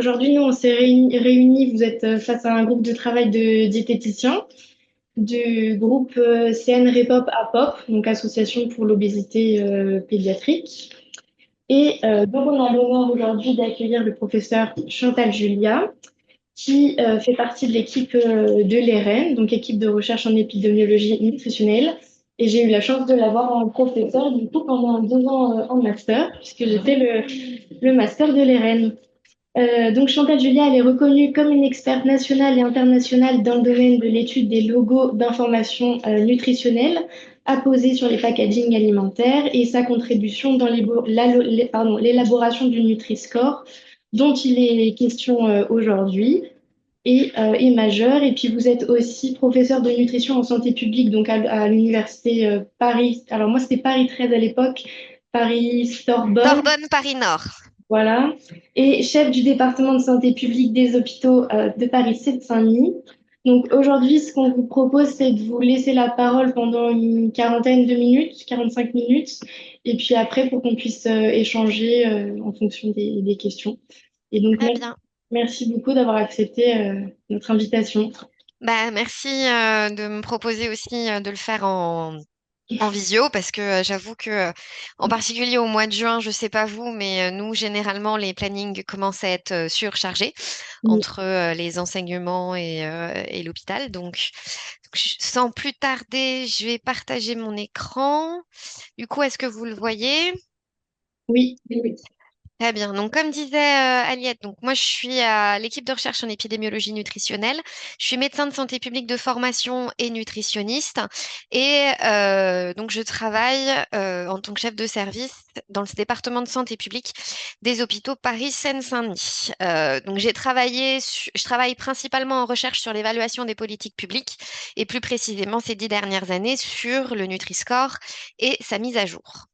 Aujourd'hui, nous, on s'est réunis. Vous êtes face à un groupe de travail de diététiciens du groupe CN Repop APOP, donc Association pour l'obésité pédiatrique. Donc, on a l'honneur aujourd'hui d'accueillir le professeur Chantal Julia, qui fait partie de l'équipe de l'ERN, donc équipe de recherche en épidémiologie nutritionnelle. Et j'ai eu la chance de l'avoir en professeur, du coup, pendant 2 ans en master, puisque j'ai fait le master de l'ERN. Donc Chantal Julia, elle est reconnue comme une experte nationale et internationale dans le domaine de l'étude des logos d'information nutritionnelle apposés sur les packagings alimentaires et sa contribution dans l'élaboration du Nutri-Score dont il est question aujourd'hui est majeure. Et puis vous êtes aussi professeur de nutrition en santé publique donc à l'université Paris. Alors moi c'était Paris 13 à l'époque, Paris Sorbonne. Sorbonne Paris Nord. Voilà. Et chef du département de santé publique des hôpitaux de Paris Seine-Saint-Denis. Donc aujourd'hui, ce qu'on vous propose, c'est de vous laisser la parole pendant une quarantaine de minutes, 45 minutes, et puis après, pour qu'on puisse échanger en fonction des questions. Et donc, Très bien. merci beaucoup d'avoir accepté notre invitation. Bah, merci de me proposer aussi de le faire en visio parce que j'avoue que en particulier au mois de juin, je sais pas vous, mais nous généralement les plannings commencent à être surchargés Oui, entre les enseignements et l'hôpital. Sans plus tarder, je vais partager mon écran. Du coup, est-ce que vous le voyez? oui, oui. Très bien. Donc, comme disait Aliette, donc moi je suis à l'équipe de recherche en épidémiologie nutritionnelle. Je suis médecin de santé publique de formation et nutritionniste. Donc je travaille en tant que chef de service dans le département de santé publique des hôpitaux Paris-Seine-Saint-Denis. Donc je travaille principalement en recherche sur l'évaluation des politiques publiques et plus précisément ces 10 dernières années sur le Nutri-Score et sa mise à jour.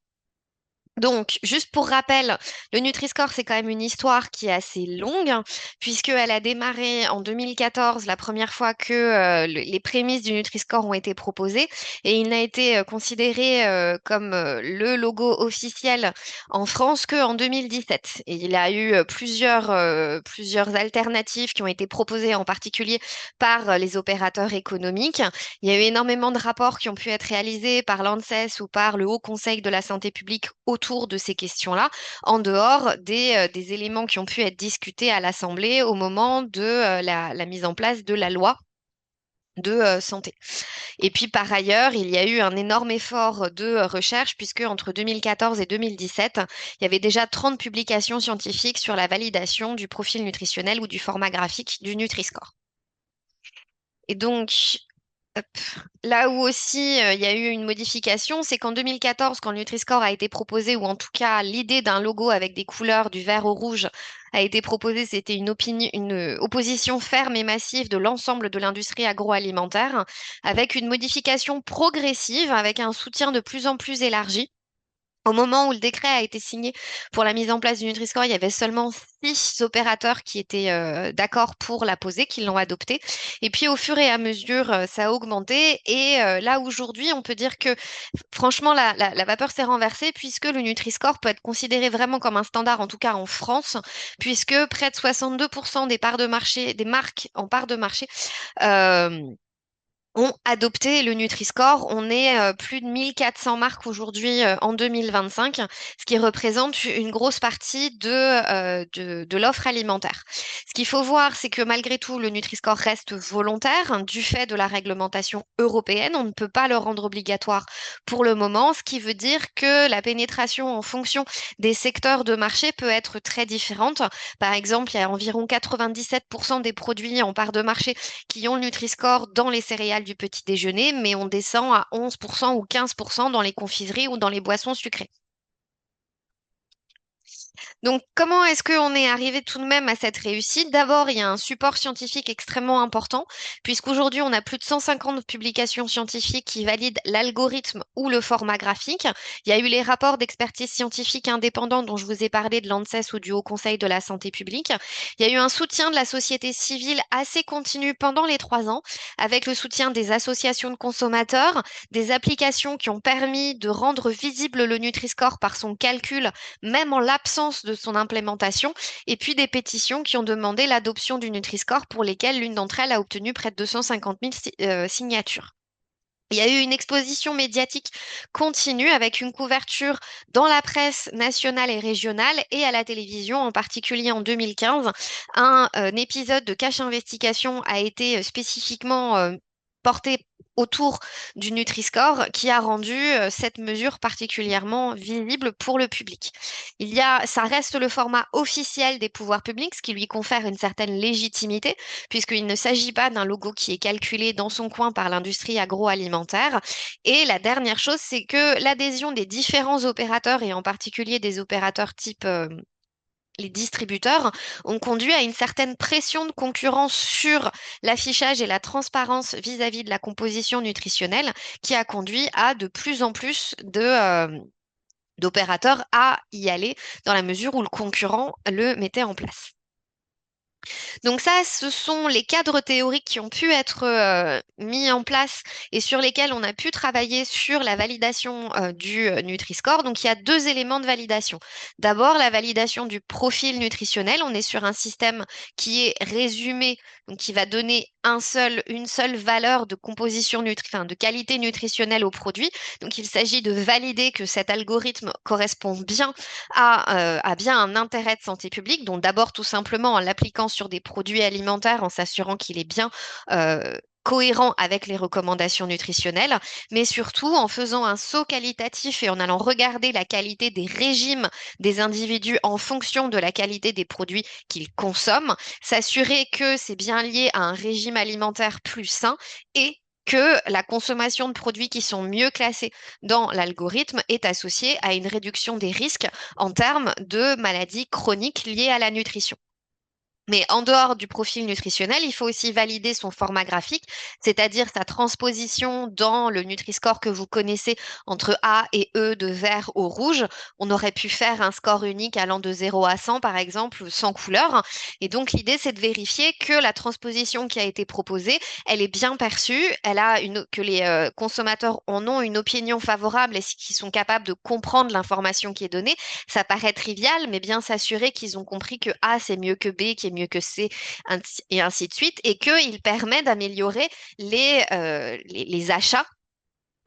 Donc, juste pour rappel, le Nutri-Score, c'est quand même une histoire qui est assez longue, hein, puisqu'elle a démarré en 2014, la première fois que les prémices du Nutri-Score ont été proposées, et il n'a été considéré comme le logo officiel en France qu'en 2017. Et il a eu plusieurs alternatives qui ont été proposées, en particulier par les opérateurs économiques. Il y a eu énormément de rapports qui ont pu être réalisés par l'ANSES ou par le Haut Conseil de la santé publique autour de ces questions-là, en dehors des éléments qui ont pu être discutés à l'Assemblée au moment de la mise en place de la loi de santé. Et puis par ailleurs, il y a eu un énorme effort de recherche puisque entre 2014 et 2017, il y avait déjà 30 publications scientifiques sur la validation du profil nutritionnel ou du format graphique du Nutri-Score. Et donc, hop, là où aussi il y a eu une modification, c'est qu'en 2014, quand le Nutri-Score a été proposé, ou en tout cas l'idée d'un logo avec des couleurs du vert au rouge a été proposée, c'était une opposition ferme et massive de l'ensemble de l'industrie agroalimentaire, avec une modification progressive, avec un soutien de plus en plus élargi. Au moment où le décret a été signé pour la mise en place du Nutri-Score, il y avait seulement 6 opérateurs qui étaient d'accord pour la poser, qui l'ont adopté. Et puis au fur et à mesure, ça a augmenté. Et là aujourd'hui, on peut dire que franchement, la vapeur s'est renversée puisque le Nutri-Score peut être considéré vraiment comme un standard, en tout cas en France, puisque près de 62% des parts de marché, des marques en part de marché, euh, ont adopté le Nutri-Score. On est plus de 1400 marques aujourd'hui en 2025, ce qui représente une grosse partie de l'offre alimentaire. Ce qu'il faut voir, c'est que malgré tout, le Nutri-Score reste volontaire hein, du fait de la réglementation européenne. On ne peut pas le rendre obligatoire pour le moment, ce qui veut dire que la pénétration en fonction des secteurs de marché peut être très différente. Par exemple, il y a environ 97% des produits en part de marché qui ont le Nutri-Score dans les céréales du petit déjeuner, mais on descend à 11% ou 15% dans les confiseries ou dans les boissons sucrées. Donc, comment est-ce qu'on est arrivé tout de même à cette réussite? D'abord, il y a un support scientifique extrêmement important, puisqu'aujourd'hui, on a plus de 150 publications scientifiques qui valident l'algorithme ou le format graphique. Il y a eu les rapports d'expertise scientifique indépendants dont je vous ai parlé de l'ANSES ou du Haut Conseil de la santé publique. Il y a eu un soutien de la société civile assez continu pendant les 3 ans, avec le soutien des associations de consommateurs, des applications qui ont permis de rendre visible le Nutri-Score par son calcul même en l'absence l'urgence de son implémentation et puis des pétitions qui ont demandé l'adoption du Nutri-Score pour lesquelles l'une d'entre elles a obtenu près de 250 000 signatures. Il y a eu une exposition médiatique continue avec une couverture dans la presse nationale et régionale et à la télévision, en particulier en 2015. Un épisode de Cache Investigation a été spécifiquement porté autour du Nutri-Score qui a rendu cette mesure particulièrement visible pour le public. Ça reste le format officiel des pouvoirs publics, ce qui lui confère une certaine légitimité puisqu'il ne s'agit pas d'un logo qui est calculé dans son coin par l'industrie agroalimentaire. Et la dernière chose, c'est que l'adhésion des différents opérateurs, et en particulier des opérateurs type les distributeurs, ont conduit à une certaine pression de concurrence sur l'affichage et la transparence vis-à-vis de la composition nutritionnelle, qui a conduit à de plus en plus d'opérateurs à y aller dans la mesure où le concurrent le mettait en place. Donc ça, ce sont les cadres théoriques qui ont pu être mis en place et sur lesquels on a pu travailler sur la validation du Nutri-Score. Donc il y a deux éléments de validation. D'abord, la validation du profil nutritionnel. On est sur un système qui est résumé, donc qui va donner une seule valeur de composition enfin, de qualité nutritionnelle au produit. Donc il s'agit de valider que cet algorithme correspond bien a bien un intérêt de santé publique, donc d'abord tout simplement en l'appliquant sur des produits alimentaires, en s'assurant qu'il est bien cohérent avec les recommandations nutritionnelles, mais surtout en faisant un saut qualitatif et en allant regarder la qualité des régimes des individus en fonction de la qualité des produits qu'ils consomment, s'assurer que c'est bien lié à un régime alimentaire plus sain et que la consommation de produits qui sont mieux classés dans l'algorithme est associée à une réduction des risques en termes de maladies chroniques liées à la nutrition. Mais en dehors du profil nutritionnel, il faut aussi valider son format graphique, c'est-à-dire sa transposition dans le Nutri-Score que vous connaissez entre A et E de vert au rouge. On aurait pu faire un score unique allant de 0 à 100, par exemple, sans couleur. Et donc, l'idée, c'est de vérifier que la transposition qui a été proposée, elle est bien perçue, que les consommateurs en ont une opinion favorable et qu'ils sont capables de comprendre l'information qui est donnée. Ça paraît trivial, mais bien s'assurer qu'ils ont compris que A, c'est mieux que B, qui est mieux que C, et ainsi de suite, et qu'il permet d'améliorer les achats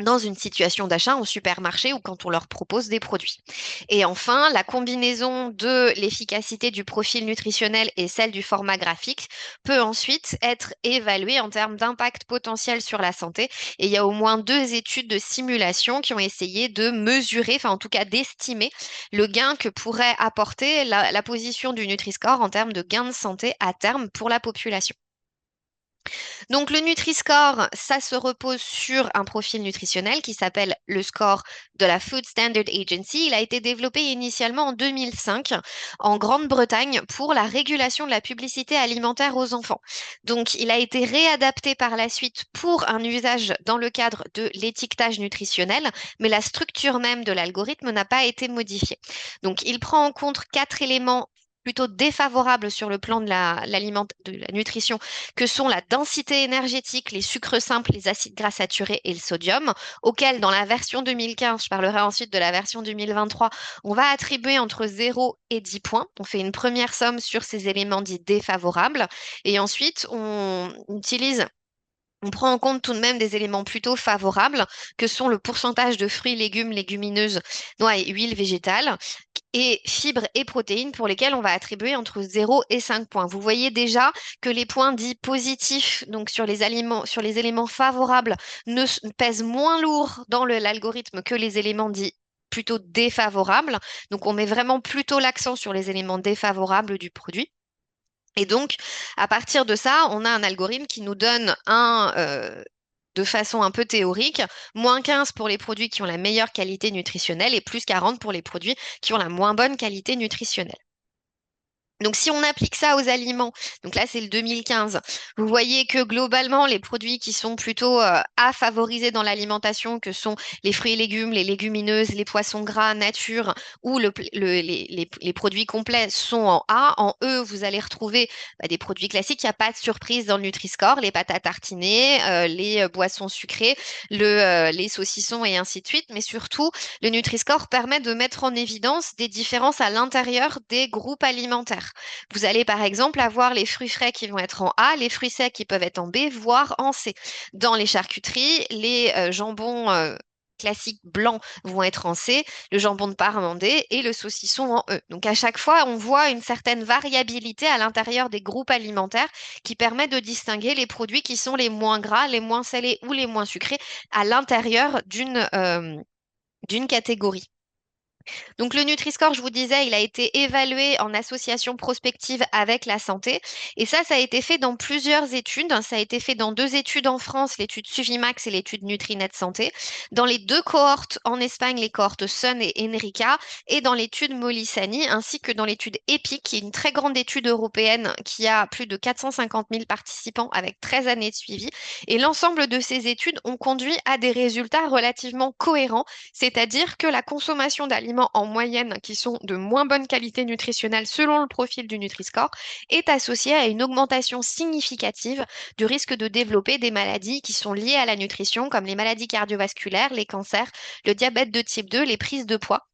dans une situation d'achat en supermarché ou quand on leur propose des produits. Et enfin, la combinaison de l'efficacité du profil nutritionnel et celle du format graphique peut ensuite être évaluée en termes d'impact potentiel sur la santé. Et il y a au moins deux études de simulation qui ont essayé de mesurer, enfin en tout cas d'estimer le gain que pourrait apporter la position du Nutri-Score en termes de gain de santé à terme pour la population. Donc le Nutri-Score, ça se repose sur un profil nutritionnel qui s'appelle le score de la Food Standard Agency. Il a été développé initialement en 2005 en Grande-Bretagne pour la régulation de la publicité alimentaire aux enfants. Donc il a été réadapté par la suite pour un usage dans le cadre de l'étiquetage nutritionnel, mais la structure même de l'algorithme n'a pas été modifiée. Donc il prend en compte quatre éléments plutôt défavorables sur le plan de de la nutrition, que sont la densité énergétique, les sucres simples, les acides gras saturés et le sodium, auxquels dans la version 2015, je parlerai ensuite de la version 2023, on va attribuer entre 0 et 10 points. On fait une première somme sur ces éléments dits défavorables et ensuite on prend en compte tout de même des éléments plutôt favorables, que sont le pourcentage de fruits, légumes, légumineuses, noix et huiles végétales, et fibres et protéines pour lesquels on va attribuer entre 0 et 5 points. Vous voyez déjà que les points dits positifs, donc sur les éléments favorables, pèsent moins lourd dans l'algorithme que les éléments dits plutôt défavorables. Donc on met vraiment plutôt l'accent sur les éléments défavorables du produit. Et donc, à partir de ça, on a un algorithme qui nous donne de façon un peu théorique, moins 15 pour les produits qui ont la meilleure qualité nutritionnelle et plus 40 pour les produits qui ont la moins bonne qualité nutritionnelle. Donc, si on applique ça aux aliments, donc là, c'est le 2015, vous voyez que globalement, les produits qui sont plutôt à favoriser dans l'alimentation, que sont les fruits et légumes, les légumineuses, les poissons gras, nature, ou les produits complets sont en A. En E, vous allez retrouver des produits classiques. Il n'y a pas de surprise dans le Nutri-Score, les pâtes à tartiner, les boissons sucrées, les saucissons et ainsi de suite. Mais surtout, le Nutri-Score permet de mettre en évidence des différences à l'intérieur des groupes alimentaires. Vous allez par exemple avoir les fruits frais qui vont être en A, les fruits secs qui peuvent être en B, voire en C. Dans les charcuteries, les jambons classiques blancs vont être en C, le jambon de Parme en D et le saucisson en E. Donc à chaque fois, on voit une certaine variabilité à l'intérieur des groupes alimentaires qui permet de distinguer les produits qui sont les moins gras, les moins salés ou les moins sucrés à l'intérieur d'une catégorie. Donc le Nutri-Score, je vous disais, il a été évalué en association prospective avec la santé. Et ça a été fait dans plusieurs études. Ça a été fait dans deux études en France, l'étude Suvimax et l'étude Nutrinet Santé. Dans les deux cohortes en Espagne, les cohortes Sun et Enrica, et dans l'étude Molisani, ainsi que dans l'étude EPIC, qui est une très grande étude européenne qui a plus de 450 000 participants avec 13 années de suivi. Et l'ensemble de ces études ont conduit à des résultats relativement cohérents, c'est-à-dire que la consommation d'aliments en moyenne qui sont de moins bonne qualité nutritionnelle selon le profil du Nutri-Score est associée à une augmentation significative du risque de développer des maladies qui sont liées à la nutrition, comme les maladies cardiovasculaires, les cancers, le diabète de type 2, les prises de poids,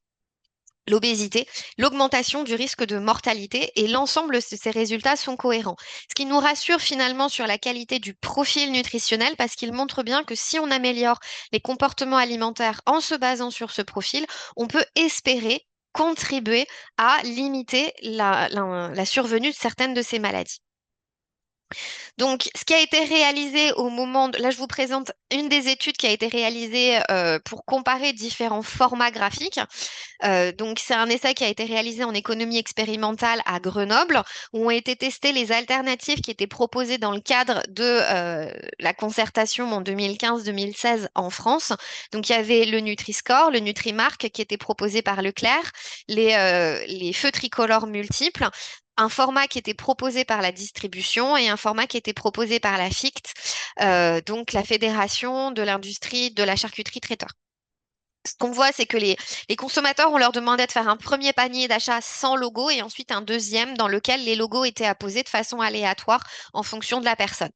l'obésité, l'augmentation du risque de mortalité, et l'ensemble de ces résultats sont cohérents. Ce qui nous rassure finalement sur la qualité du profil nutritionnel, parce qu'il montre bien que si on améliore les comportements alimentaires en se basant sur ce profil, on peut espérer contribuer à limiter la survenue de certaines de ces maladies. Donc, ce qui a été réalisé au moment Là, je vous présente une des études qui a été réalisée pour comparer différents formats graphiques. Donc, c'est un essai qui a été réalisé en économie expérimentale à Grenoble, où ont été testées les alternatives qui étaient proposées dans le cadre de la concertation en 2015-2016 en France. Donc, il y avait le Nutri-Score, le Nutri-Mark qui était proposé par Leclerc, les feux tricolores multiples, un format qui était proposé par la distribution et un format qui était proposé par la FICT, donc la Fédération de l'industrie de la charcuterie traiteur. Ce qu'on voit, c'est que les consommateurs, on leur demandait de faire un premier panier d'achat sans logo et ensuite un deuxième dans lequel les logos étaient apposés de façon aléatoire en fonction de la personne.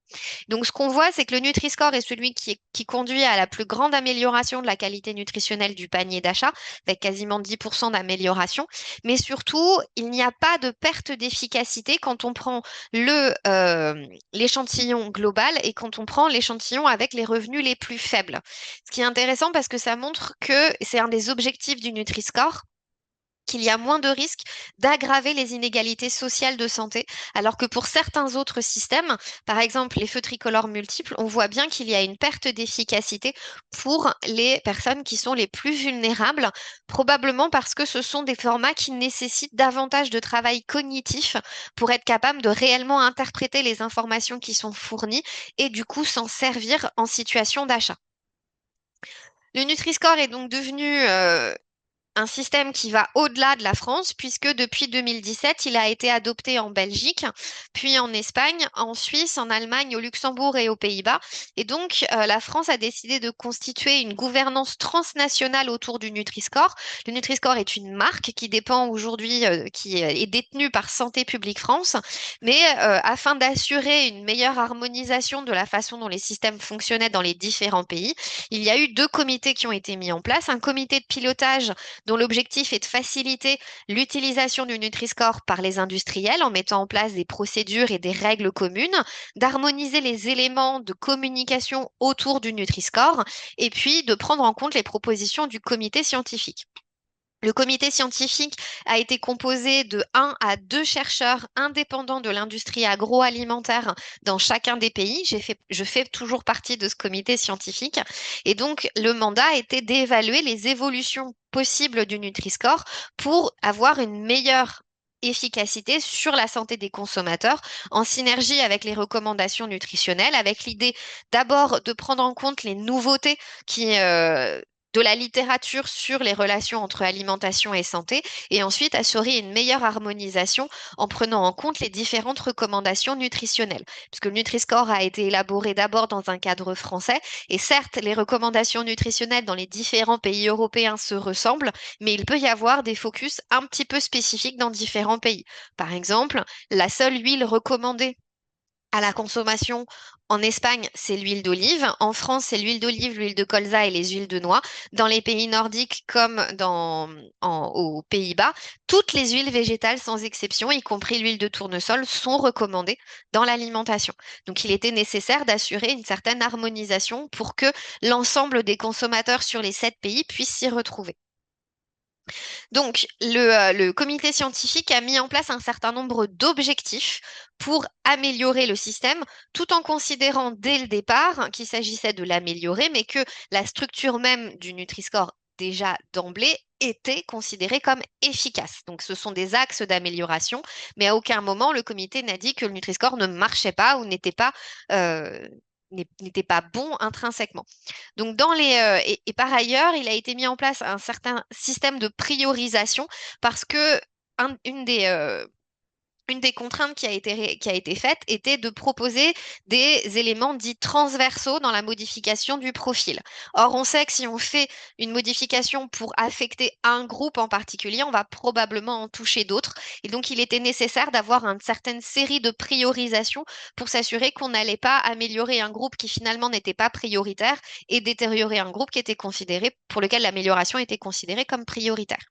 Donc, ce qu'on voit, c'est que le Nutri-Score est celui qui conduit à la plus grande amélioration de la qualité nutritionnelle du panier d'achat, avec quasiment 10% d'amélioration. Mais surtout, il n'y a pas de perte d'efficacité quand on prend l'échantillon global et quand on prend l'échantillon avec les revenus les plus faibles. Ce qui est intéressant parce que ça montre que c'est un des objectifs du Nutri-Score, qu'il y a moins de risques d'aggraver les inégalités sociales de santé, alors que pour certains autres systèmes, par exemple les feux tricolores multiples, on voit bien qu'il y a une perte d'efficacité pour les personnes qui sont les plus vulnérables, probablement parce que ce sont des formats qui nécessitent davantage de travail cognitif pour être capable de réellement interpréter les informations qui sont fournies et du coup s'en servir en situation d'achat. Le Nutri-Score est donc devenu un système qui va au-delà de la France, puisque depuis 2017, il a été adopté en Belgique, puis en Espagne, en Suisse, en Allemagne, au Luxembourg et aux Pays-Bas. Et donc, la France a décidé de constituer une gouvernance transnationale autour du Nutri-Score. Le Nutri-Score est une marque qui dépend aujourd'hui, qui est détenue par Santé publique France, mais afin d'assurer une meilleure harmonisation de la façon dont les systèmes fonctionnaient dans les différents pays, il y a eu deux comités qui ont été mis en place. Un comité de pilotage dont l'objectif est de faciliter l'utilisation du Nutri-Score par les industriels en mettant en place des procédures et des règles communes, d'harmoniser les éléments de communication autour du Nutri-Score et puis de prendre en compte les propositions du comité scientifique. Le comité scientifique a été composé de 1 à 2 chercheurs indépendants de l'industrie agroalimentaire dans chacun des pays. Je fais toujours partie de ce comité scientifique. Et donc, le mandat était d'évaluer les évolutions possibles du Nutri-Score pour avoir une meilleure efficacité sur la santé des consommateurs, en synergie avec les recommandations nutritionnelles, avec l'idée d'abord de prendre en compte les nouveautés qui de la littérature sur les relations entre alimentation et santé, et ensuite assurer une meilleure harmonisation en prenant en compte les différentes recommandations nutritionnelles. Puisque le Nutri-Score a été élaboré d'abord dans un cadre français, et certes, les recommandations nutritionnelles dans les différents pays européens se ressemblent, mais il peut y avoir des focus un petit peu spécifiques dans différents pays. Par exemple, la seule huile recommandée à la consommation en Espagne, c'est l'huile d'olive. En France, c'est l'huile d'olive, l'huile de colza et les huiles de noix. Dans les pays nordiques comme aux Pays-Bas, toutes les huiles végétales, sans exception, y compris l'huile de tournesol, sont recommandées dans l'alimentation. Donc, il était nécessaire d'assurer une certaine harmonisation pour que l'ensemble des consommateurs sur les 7 pays puissent s'y retrouver. Donc, le comité scientifique a mis en place un certain nombre d'objectifs pour améliorer le système, tout en considérant dès le départ qu'il s'agissait de l'améliorer, mais que la structure même du Nutri-Score, déjà d'emblée, était considérée comme efficace. Donc, ce sont des axes d'amélioration, mais à aucun moment le comité n'a dit que le Nutri-Score ne marchait pas ou euh, n'était pas bon intrinsèquement. Donc et par ailleurs, il a été mis en place un certain système de priorisation parce que une des contraintes qui a été faite était de proposer des éléments dits transversaux dans la modification du profil. Or, on sait que si on fait une modification pour affecter un groupe en particulier, on va probablement en toucher d'autres. Et donc, il était nécessaire d'avoir une certaine série de priorisations pour s'assurer qu'on n'allait pas améliorer un groupe qui finalement n'était pas prioritaire et détériorer un groupe qui était considéré, pour lequel l'amélioration était considérée comme prioritaire.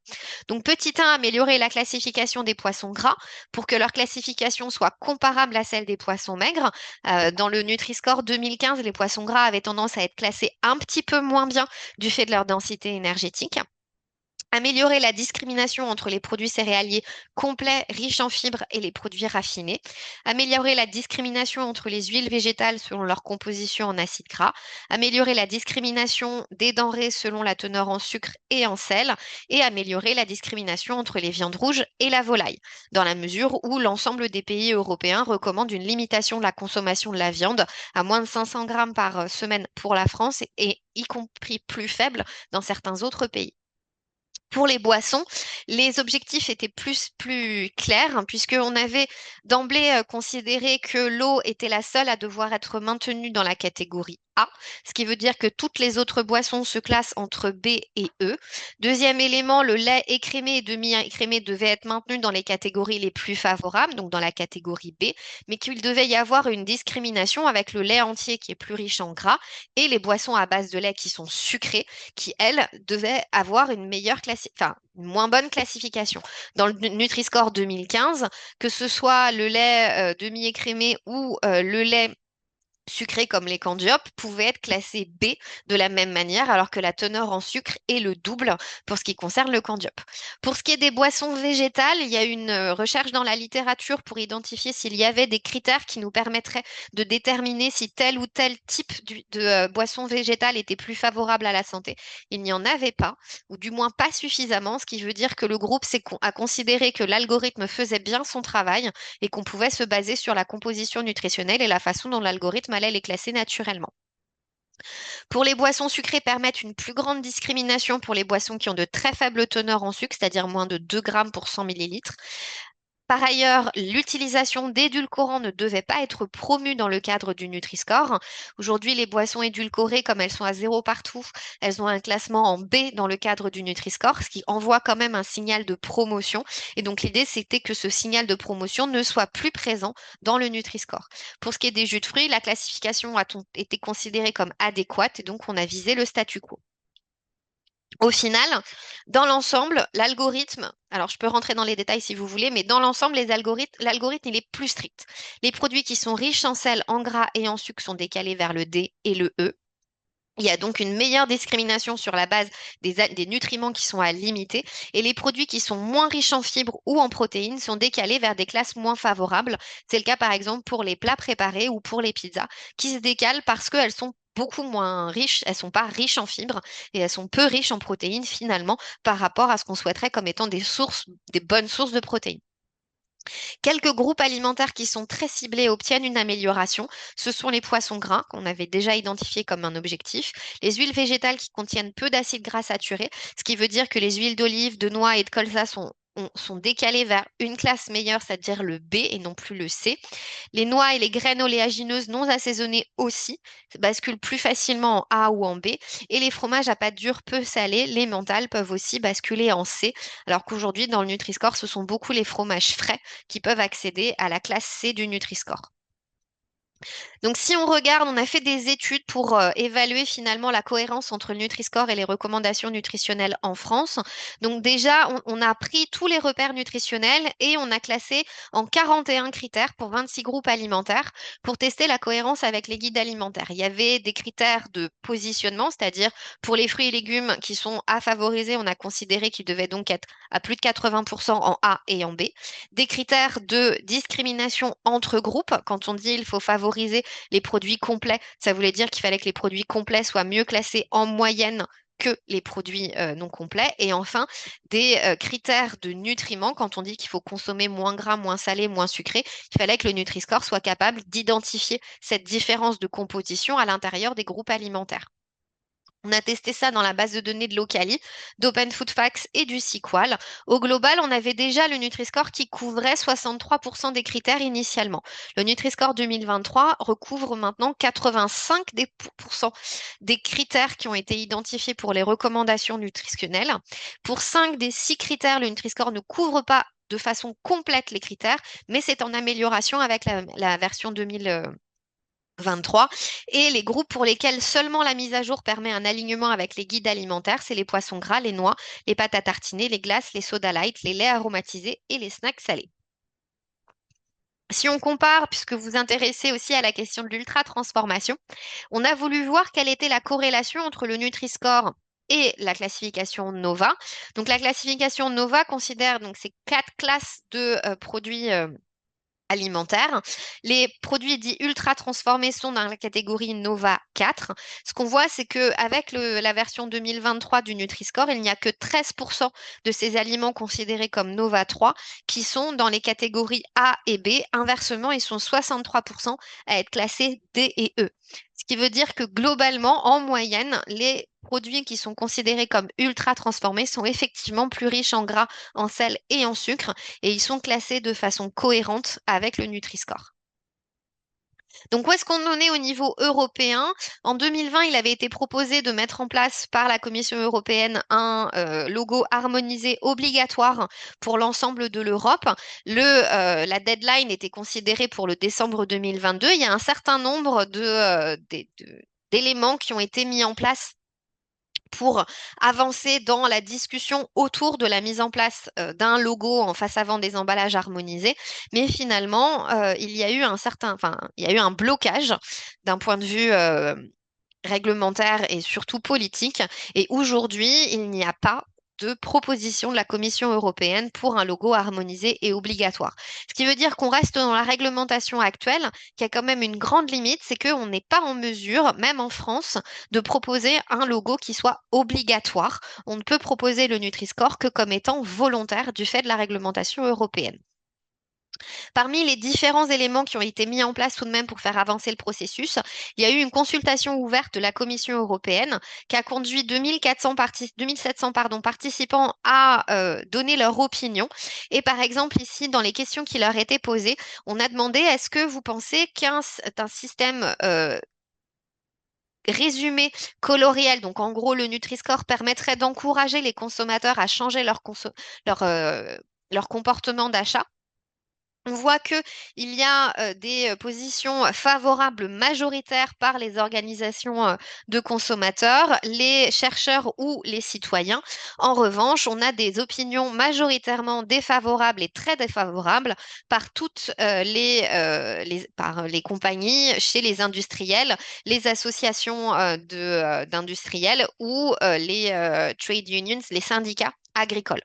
Donc, petit 1, améliorer la classification des poissons gras pour que leur classification soit comparable à celle des poissons maigres. Dans le Nutri-Score 2015, les poissons gras avaient tendance à être classés un petit peu moins bien du fait de leur densité énergétique. Améliorer la discrimination entre les produits céréaliers complets, riches en fibres et les produits raffinés. Améliorer la discrimination entre les huiles végétales selon leur composition en acides gras. Améliorer la discrimination des denrées selon la teneur en sucre et en sel. Et améliorer la discrimination entre les viandes rouges et la volaille, dans la mesure où l'ensemble des pays européens recommandent une limitation de la consommation de la viande à moins de 500 grammes par semaine pour la France et y compris plus faible dans certains autres pays. Pour les boissons, les objectifs étaient plus clairs, hein, puisqu'on avait d'emblée considéré que l'eau était la seule à devoir être maintenue dans la catégorie A, ce qui veut dire que toutes les autres boissons se classent entre B et E. Deuxième élément, le lait écrémé et demi-écrémé devaient être maintenus dans les catégories les plus favorables, donc dans la catégorie B, mais qu'il devait y avoir une discrimination avec le lait entier qui est plus riche en gras et les boissons à base de lait qui sont sucrées qui, elles, devaient avoir enfin, une moins bonne classification. Dans le Nutri-Score 2015, que ce soit le lait demi-écrémé ou le lait sucrés comme les candiopes pouvaient être classés B de la même manière, alors que la teneur en sucre est le double pour ce qui concerne le candiope. Pour ce qui est des boissons végétales, il y a une recherche dans la littérature pour identifier s'il y avait des critères qui nous permettraient de déterminer si tel ou tel type de boisson végétale était plus favorable à la santé. Il n'y en avait pas, ou du moins pas suffisamment, ce qui veut dire que le groupe a considéré que l'algorithme faisait bien son travail et qu'on pouvait se baser sur la composition nutritionnelle et la façon dont l'algorithme allait les classer naturellement. Pour les boissons sucrées, permettre une plus grande discrimination pour les boissons qui ont de très faibles teneurs en sucre, c'est-à-dire moins de 2 grammes pour 100 millilitres. Par ailleurs, l'utilisation d'édulcorants ne devait pas être promue dans le cadre du Nutri-Score. Aujourd'hui, les boissons édulcorées, comme elles sont à zéro partout, elles ont un classement en B dans le cadre du Nutri-Score, ce qui envoie quand même un signal de promotion. Et donc, l'idée, c'était que ce signal de promotion ne soit plus présent dans le Nutri-Score. Pour ce qui est des jus de fruits, la classification a été considérée comme adéquate et donc on a visé le statu quo. Au final, dans l'ensemble, l'algorithme, alors je peux rentrer dans les détails si vous voulez, mais dans l'ensemble, l'algorithme, il est plus strict. Les produits qui sont riches en sel, en gras et en sucre sont décalés vers le D et le E. Il y a donc une meilleure discrimination sur la base des nutriments qui sont à limiter et les produits qui sont moins riches en fibres ou en protéines sont décalés vers des classes moins favorables. C'est le cas par exemple pour les plats préparés ou pour les pizzas qui se décalent parce qu'elles sont beaucoup moins riches, elles sont pas riches en fibres et elles sont peu riches en protéines finalement par rapport à ce qu'on souhaiterait comme étant des bonnes sources de protéines. Quelques groupes alimentaires qui sont très ciblés obtiennent une amélioration. Ce sont les poissons gras, qu'on avait déjà identifiés comme un objectif, les huiles végétales qui contiennent peu d'acides gras saturés, ce qui veut dire que les huiles d'olive, de noix et de colza sont décalées vers une classe meilleure, c'est-à-dire le B et non plus le C. Les noix et les graines oléagineuses non assaisonnées aussi basculent plus facilement en A ou en B. Et les fromages à pâte dure peu salés, les mentales, peuvent aussi basculer en C. Alors qu'aujourd'hui, dans le Nutri-Score, ce sont beaucoup les fromages frais qui peuvent accéder à la classe C du Nutri-Score. Donc, si on regarde, on a fait des études pour évaluer finalement la cohérence entre le Nutri-Score et les recommandations nutritionnelles en France. Donc, déjà, on a pris tous les repères nutritionnels et on a classé en 41 critères pour 26 groupes alimentaires pour tester la cohérence avec les guides alimentaires. Il y avait des critères de positionnement, c'est-à-dire pour les fruits et légumes qui sont à favoriser, on a considéré qu'ils devaient donc être à plus de 80% en A et en B. Des critères de discrimination entre groupes, quand on dit il faut favoriser les produits complets, ça voulait dire qu'il fallait que les produits complets soient mieux classés en moyenne que les produits non complets. Et enfin, des critères de nutriments, quand on dit qu'il faut consommer moins gras, moins salé, moins sucré, il fallait que le Nutri-Score soit capable d'identifier cette différence de composition à l'intérieur des groupes alimentaires. On a testé ça dans la base de données de Locali, d'Open Food Facts et du Sequal. Au global, on avait déjà le Nutri-Score qui couvrait 63% des critères initialement. Le Nutri-Score 2023 recouvre maintenant 85% des critères qui ont été identifiés pour les recommandations nutritionnelles. Pour 5 des 6 critères, le Nutri-Score ne couvre pas de façon complète les critères, mais c'est en amélioration avec la version 2023. Et les groupes pour lesquels seulement la mise à jour permet un alignement avec les guides alimentaires, c'est les poissons gras, les noix, les pâtes à tartiner, les glaces, les sodas light, les laits aromatisés et les snacks salés. Si on compare, puisque vous vous intéressez aussi à la question de l'ultra-transformation, on a voulu voir quelle était la corrélation entre le Nutri-Score et la classification NOVA. Donc la classification NOVA considère donc ces 4 classes de produits alimentaire. Les produits dits ultra transformés sont dans la catégorie Nova 4. Ce qu'on voit, c'est que avec la version 2023 du Nutri-Score, il n'y a que 13% de ces aliments considérés comme Nova 3 qui sont dans les catégories A et B. Inversement, ils sont 63% à être classés D et E. Ce qui veut dire que globalement, en moyenne, les produits qui sont considérés comme ultra transformés sont effectivement plus riches en gras, en sel et en sucre et ils sont classés de façon cohérente avec le Nutri-Score. Donc, où est-ce qu'on en est au niveau européen? En 2020, il avait été proposé de mettre en place par la Commission européenne un logo harmonisé obligatoire pour l'ensemble de l'Europe. La deadline était considérée pour le décembre 2022. Il y a un certain nombre d'éléments qui ont été mis en place pour avancer dans la discussion autour de la mise en place d'un logo en face avant des emballages harmonisés. Mais finalement, il y a eu un blocage d'un point de vue réglementaire et surtout politique. Et aujourd'hui, il n'y a pas de proposition de la Commission européenne pour un logo harmonisé et obligatoire. Ce qui veut dire qu'on reste dans la réglementation actuelle, qui a quand même une grande limite, c'est qu'on n'est pas en mesure, même en France, de proposer un logo qui soit obligatoire. On ne peut proposer le Nutri-Score que comme étant volontaire du fait de la réglementation européenne. Parmi les différents éléments qui ont été mis en place tout de même pour faire avancer le processus, il y a eu une consultation ouverte de la Commission européenne qui a conduit 2700 participants à donner leur opinion. Et par exemple, ici, dans les questions qui leur étaient posées, on a demandé est-ce que vous pensez qu'un système résumé coloriel, donc en gros le Nutri-Score, permettrait d'encourager les consommateurs à changer leur, euh, leur comportement d'achat? On voit que il y a des positions favorables majoritaires par les organisations de consommateurs, les chercheurs ou les citoyens. En revanche, on a des opinions majoritairement défavorables et très défavorables par toutes par les compagnies, chez les industriels, les associations d'industriels ou les trade unions, les syndicats agricoles.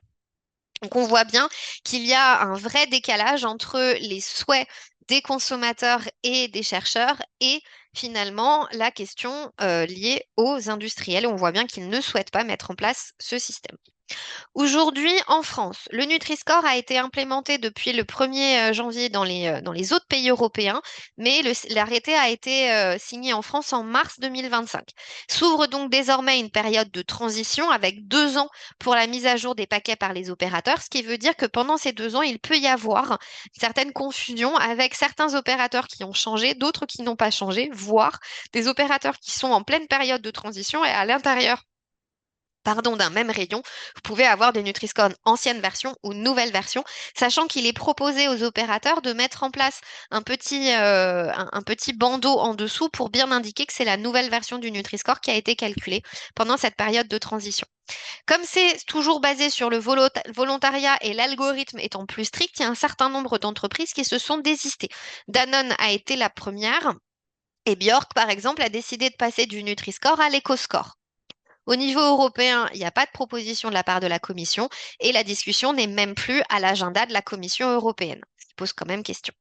Donc on voit bien qu'il y a un vrai décalage entre les souhaits des consommateurs et des chercheurs et finalement la question liée aux industriels. On voit bien qu'ils ne souhaitent pas mettre en place ce système. Aujourd'hui, en France, le Nutri-Score a été implémenté depuis le 1er janvier dans les autres pays européens, mais l'arrêté a été signé en France en mars 2025. S'ouvre donc désormais une période de transition avec 2 ans pour la mise à jour des paquets par les opérateurs, ce qui veut dire que pendant ces 2 ans, il peut y avoir certaines confusions avec certains opérateurs qui ont changé, d'autres qui n'ont pas changé, voire des opérateurs qui sont en pleine période de transition et à l'intérieur d'un même rayon, vous pouvez avoir des Nutri-Score ancienne version ou nouvelle version, sachant qu'il est proposé aux opérateurs de mettre en place un petit bandeau en dessous pour bien indiquer que c'est la nouvelle version du Nutri-Score qui a été calculée pendant cette période de transition. Comme c'est toujours basé sur le volontariat et l'algorithme étant plus strict, il y a un certain nombre d'entreprises qui se sont désistées. Danone a été la première et Bjork, par exemple, a décidé de passer du Nutri-Score à l'EcoScore. Au niveau européen, il n'y a pas de proposition de la part de la Commission et la discussion n'est même plus à l'agenda de la Commission européenne, ce qui pose quand même question.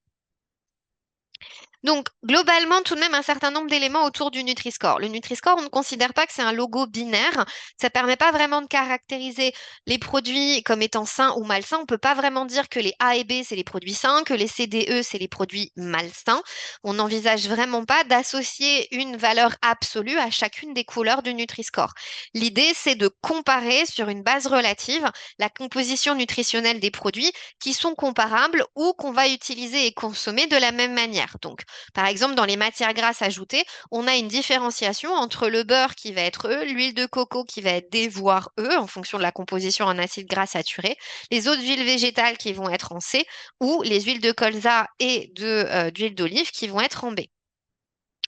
Donc, globalement, tout de même un certain nombre d'éléments autour du Nutri-Score. Le Nutri-Score, on ne considère pas que c'est un logo binaire. Ça ne permet pas vraiment de caractériser les produits comme étant sains ou malsains. On ne peut pas vraiment dire que les A et B, c'est les produits sains, que les C, D, E, c'est les produits malsains. On n'envisage vraiment pas d'associer une valeur absolue à chacune des couleurs du Nutri-Score. L'idée, c'est de comparer sur une base relative la composition nutritionnelle des produits qui sont comparables ou qu'on va utiliser et consommer de la même manière. Donc, par exemple, dans les matières grasses ajoutées, on a une différenciation entre le beurre qui va être E, l'huile de coco qui va être D, voire E, en fonction de la composition en acides gras saturés, les autres huiles végétales qui vont être en C, ou les huiles de colza et d'huile d'olive qui vont être en B.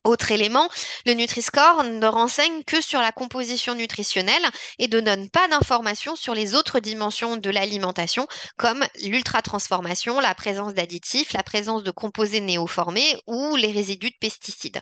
Autre élément, le Nutri-Score ne renseigne que sur la composition nutritionnelle et ne donne pas d'informations sur les autres dimensions de l'alimentation, comme l'ultratransformation, la présence d'additifs, la présence de composés néoformés ou les résidus de pesticides.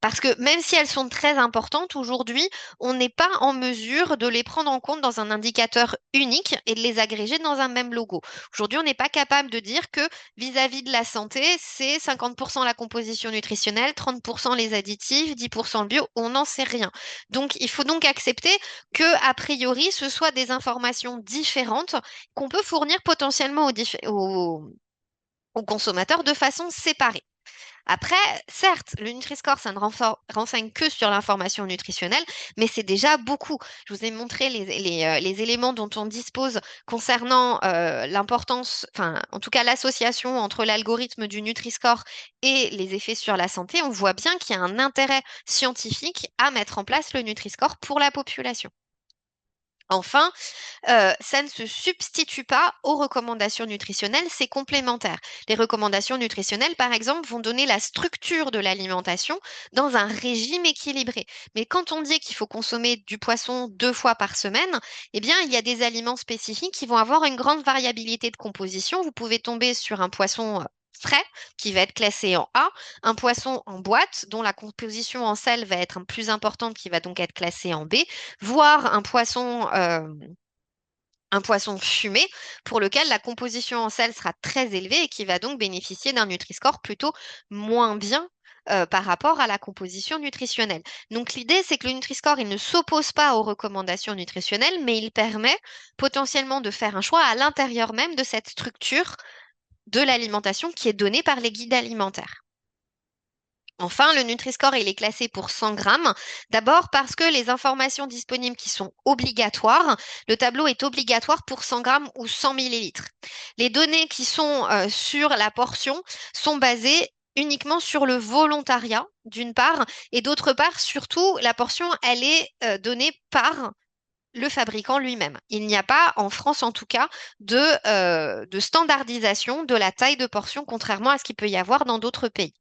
Parce que même si elles sont très importantes, aujourd'hui, on n'est pas en mesure de les prendre en compte dans un indicateur unique et de les agréger dans un même logo. Aujourd'hui, on n'est pas capable de dire que vis-à-vis de la santé, c'est 50% la composition nutritionnelle, 30% les additifs, 10% le bio, on n'en sait rien. Donc, il faut donc accepter que, a priori, ce soit des informations différentes qu'on peut fournir potentiellement aux consommateurs de façon séparée. Après, certes, le Nutri-Score, ça ne renseigne que sur l'information nutritionnelle, mais c'est déjà beaucoup. Je vous ai montré les éléments dont on dispose concernant l'importance, enfin, en tout cas, l'association entre l'algorithme du Nutri-Score et les effets sur la santé. On voit bien qu'il y a un intérêt scientifique à mettre en place le Nutri-Score pour la population. Enfin, ça ne se substitue pas aux recommandations nutritionnelles, c'est complémentaire. Les recommandations nutritionnelles, par exemple, vont donner la structure de l'alimentation dans un régime équilibré. Mais quand on dit qu'il faut consommer du poisson 2 fois par semaine, eh bien, il y a des aliments spécifiques qui vont avoir une grande variabilité de composition. Vous pouvez tomber sur un poisson frais qui va être classé en A, un poisson en boîte dont la composition en sel va être plus importante qui va donc être classé en B, voire un poisson fumé pour lequel la composition en sel sera très élevée et qui va donc bénéficier d'un Nutri-Score plutôt moins bien par rapport à la composition nutritionnelle. Donc l'idée, c'est que le Nutri-Score, il ne s'oppose pas aux recommandations nutritionnelles, mais il permet potentiellement de faire un choix à l'intérieur même de cette structure de l'alimentation qui est donnée par les guides alimentaires. Enfin, le Nutri-Score, il est classé pour 100 grammes. D'abord parce que les informations disponibles qui sont obligatoires, le tableau est obligatoire pour 100 grammes ou 100 millilitres. Les données qui sont sur la portion sont basées uniquement sur le volontariat, d'une part, et d'autre part, surtout, la portion, elle est donnée par le fabricant lui-même. Il n'y a pas, en France en tout cas, de standardisation de la taille de portion, contrairement à ce qu'il peut y avoir dans d'autres pays.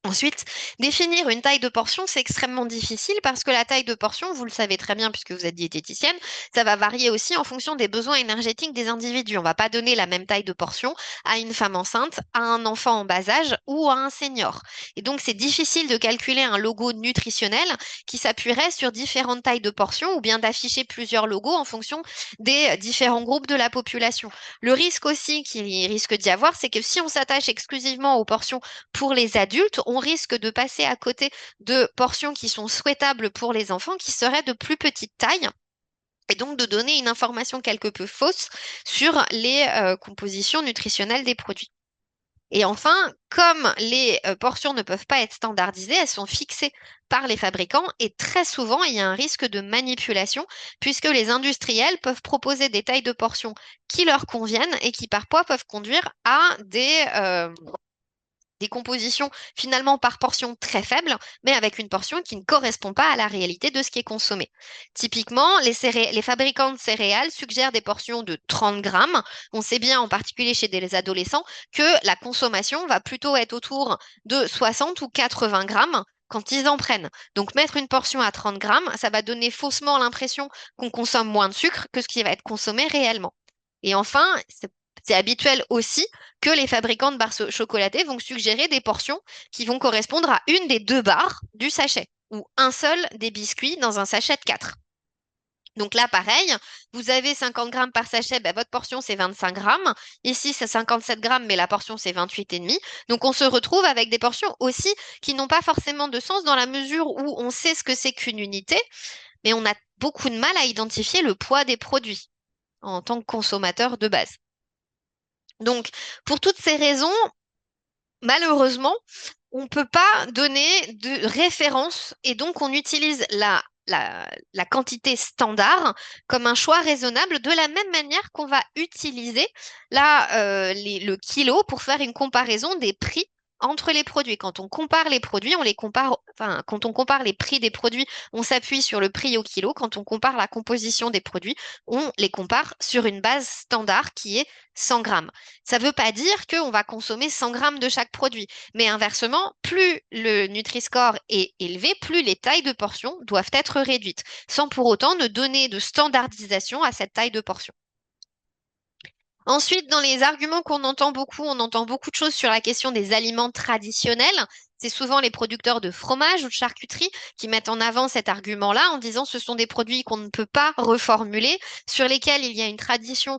Ensuite, définir une taille de portion, c'est extrêmement difficile parce que la taille de portion, vous le savez très bien puisque vous êtes diététicienne, ça va varier aussi en fonction des besoins énergétiques des individus. On ne va pas donner la même taille de portion à une femme enceinte, à un enfant en bas âge ou à un senior. Et donc, c'est difficile de calculer un logo nutritionnel qui s'appuierait sur différentes tailles de portions ou bien d'afficher plusieurs logos en fonction des différents groupes de la population. Le risque aussi qu'il risque d'y avoir, c'est que si on s'attache exclusivement aux portions pour les adultes, on risque de passer à côté de portions qui sont souhaitables pour les enfants, qui seraient de plus petite taille et donc de donner une information quelque peu fausse sur les compositions nutritionnelles des produits. Et enfin, comme les portions ne peuvent pas être standardisées, elles sont fixées par les fabricants et très souvent, il y a un risque de manipulation puisque les industriels peuvent proposer des tailles de portions qui leur conviennent et qui parfois peuvent conduire à des compositions finalement par portion très faibles, mais avec une portion qui ne correspond pas à la réalité de ce qui est consommé. Typiquement, les fabricants de céréales suggèrent des portions de 30 grammes. On sait bien, en particulier chez des adolescents, que la consommation va plutôt être autour de 60 ou 80 grammes quand ils en prennent. Donc mettre une portion à 30 grammes, ça va donner faussement l'impression qu'on consomme moins de sucre que ce qui va être consommé réellement. Et enfin, c'est habituel aussi que les fabricants de barres chocolatées vont suggérer des portions qui vont correspondre à une des deux barres du sachet ou un seul des biscuits dans un sachet de 4. Donc là, pareil, vous avez 50 grammes par sachet, ben, votre portion c'est 25 grammes. Ici, c'est 57 grammes, mais la portion c'est 28,5. Donc on se retrouve avec des portions aussi qui n'ont pas forcément de sens dans la mesure où on sait ce que c'est qu'une unité, mais on a beaucoup de mal à identifier le poids des produits en tant que consommateur de base. Donc, pour toutes ces raisons, malheureusement, on ne peut pas donner de référence et donc on utilise la quantité standard comme un choix raisonnable de la même manière qu'on va utiliser le kilo pour faire une comparaison des prix entre les produits. Quand on compare les produits, on les compare, enfin, quand on compare les prix des produits, on s'appuie sur le prix au kilo. Quand on compare la composition des produits, on les compare sur une base standard qui est 100 grammes. Ça ne veut pas dire qu'on va consommer 100 grammes de chaque produit. Mais inversement, plus le Nutri-Score est élevé, plus les tailles de portions doivent être réduites, sans pour autant ne donner de standardisation à cette taille de portion. Ensuite, dans les arguments qu'on entend beaucoup, on entend beaucoup de choses sur la question des aliments traditionnels. C'est souvent les producteurs de fromage ou de charcuterie qui mettent en avant cet argument-là en disant ce sont des produits qu'on ne peut pas reformuler, sur lesquels il y a une tradition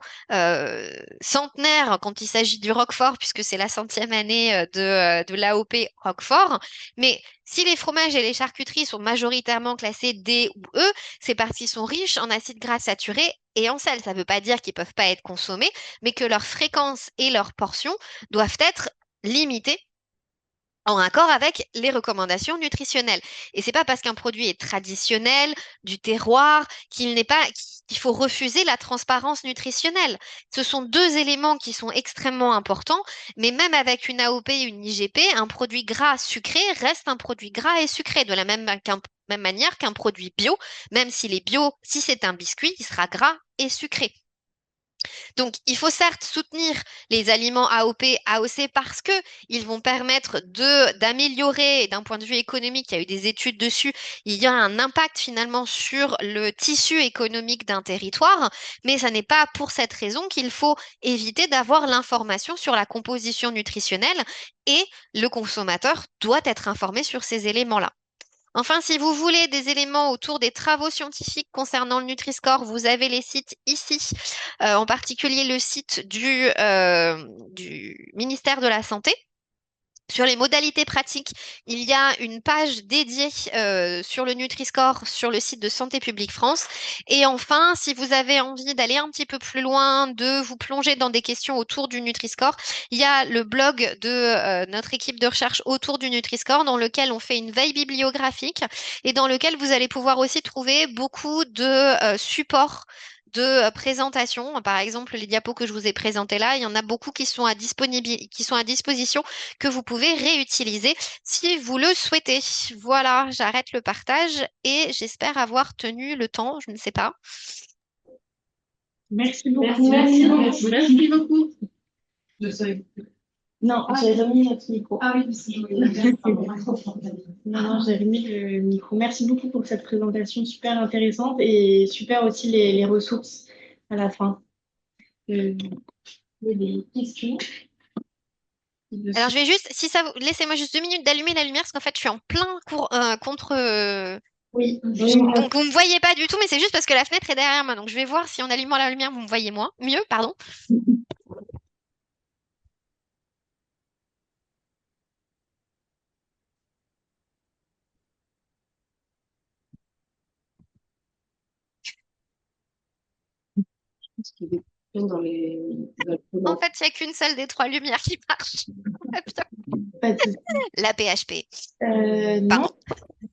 centenaire quand il s'agit du Roquefort, puisque c'est la 100e année de l'AOP Roquefort. Mais si les fromages et les charcuteries sont majoritairement classés D ou E, c'est parce qu'ils sont riches en acides gras saturés et en sel. Ça ne veut pas dire qu'ils ne peuvent pas être consommés, mais que leur fréquence et leur portion doivent être limitées en accord avec les recommandations nutritionnelles. Et c'est pas parce qu'un produit est traditionnel, du terroir, qu'il faut refuser la transparence nutritionnelle. Ce sont deux éléments qui sont extrêmement importants, mais même avec une AOP et une IGP, un produit gras sucré reste un produit gras et sucré, de la même manière qu'un produit bio, même s'il est bio, si c'est un biscuit, il sera gras et sucré. Donc, il faut certes soutenir les aliments AOP, AOC parce que ils vont permettre d'améliorer, d'un point de vue économique, il y a eu des études dessus, il y a un impact finalement sur le tissu économique d'un territoire, mais ça n'est pas pour cette raison qu'il faut éviter d'avoir l'information sur la composition nutritionnelle et le consommateur doit être informé sur ces éléments-là. Enfin, si vous voulez des éléments autour des travaux scientifiques concernant le Nutri-Score, vous avez les sites ici, en particulier le site du ministère de la Santé. Sur les modalités pratiques, il y a une page dédiée sur le Nutri-Score sur le site de Santé publique France. Et enfin, si vous avez envie d'aller un petit peu plus loin, de vous plonger dans des questions autour du Nutri-Score, il y a le blog de notre équipe de recherche autour du Nutri-Score dans lequel on fait une veille bibliographique et dans lequel vous allez pouvoir aussi trouver beaucoup de supports de présentation. Par exemple, les diapos que je vous ai présentées là, il y en a beaucoup qui sont à disposition que vous pouvez réutiliser si vous le souhaitez. Voilà, j'arrête le partage et j'espère avoir tenu le temps, je ne sais pas. Merci beaucoup. Merci beaucoup. Non, j'ai remis notre micro. Ah oui, non, non, j'ai remis le micro. Merci beaucoup pour cette présentation super intéressante et super aussi les ressources à la fin. Il y a des questions. Alors je vais juste, si ça vous, laissez-moi juste 2 minutes d'allumer la lumière parce qu'en fait je suis en plein contre. Oui, Donc vous me voyez pas du tout, mais c'est juste parce que la fenêtre est derrière moi. Donc je vais voir si en allumant la lumière vous me voyez moins, mieux, pardon. ce qui est bien dans En fait, il n'y a qu'une seule des trois lumières qui marche. Très bien. Pas de souci. La PHP. Non, Pardon.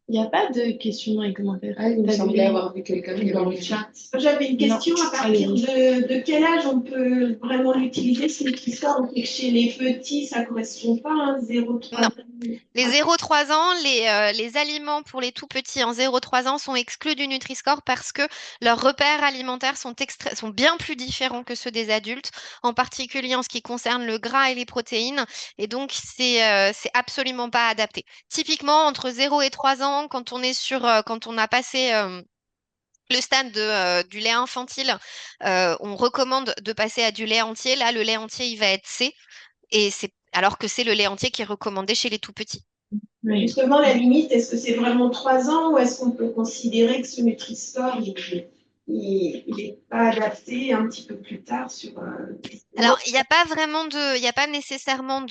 il n'y a pas de questions dans les commentaires. Ah, il me T'as semblait vu avoir vu quelqu'un qui dans avait le chat? J'avais une Non, question, à partir allez-y. de quel âge on peut vraiment l'utiliser, ce Nutri-Score? On sait que chez les petits, ça ne correspond pas, hein, 0,3 Non. ans. Les 0-3 ans, les aliments pour les tout petits en 0-3 ans sont exclus du Nutri-Score parce que leurs repères alimentaires sont bien plus différents que ceux des adultes, en particulier en ce qui concerne le gras et les protéines. Et donc, c'est absolument pas adapté. Typiquement, entre 0 et 3 ans, quand on a passé le stade du lait infantile, on recommande de passer à du lait entier. Là, le lait entier, il va être C. Et c'est alors que c'est le lait entier qui est recommandé chez les tout petits. Oui. Justement, la limite, est-ce que c'est vraiment 3 ans ou est-ce qu'on peut considérer que ce Nutri-Score, il n'est pas adapté un petit peu plus tard sur... Alors, il n'y a pas nécessairement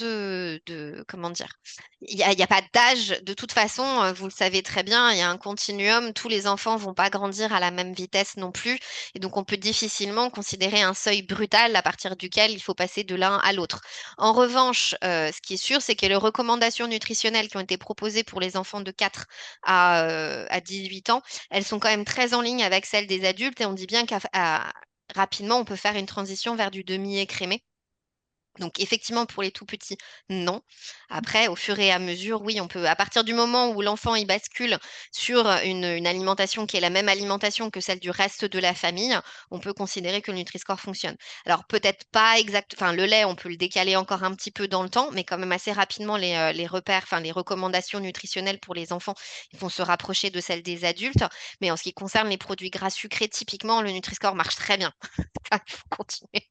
comment dire, il y a pas d'âge. De toute façon, vous le savez très bien, il y a un continuum. Tous les enfants vont pas grandir à la même vitesse non plus. Et donc, on peut difficilement considérer un seuil brutal à partir duquel il faut passer de l'un à l'autre. En revanche, ce qui est sûr, c'est que les recommandations nutritionnelles qui ont été proposées pour les enfants de 4 à 18 ans, elles sont quand même très en ligne avec celles des adultes. Et on dit bien rapidement, on peut faire une transition vers du demi-écrémé. Donc effectivement, pour les tout petits, non. Après, au fur et à mesure, oui, on peut, à partir du moment où l'enfant il bascule sur une alimentation qui est la même alimentation que celle du reste de la famille, on peut considérer que le Nutri-Score fonctionne. Alors peut-être pas exact, enfin le lait, on peut le décaler encore un petit peu dans le temps, mais quand même assez rapidement les repères, enfin les recommandations nutritionnelles pour les enfants, ils vont se rapprocher de celles des adultes. Mais en ce qui concerne les produits gras sucrés, typiquement, le Nutri-Score marche très bien. Il faut continuer.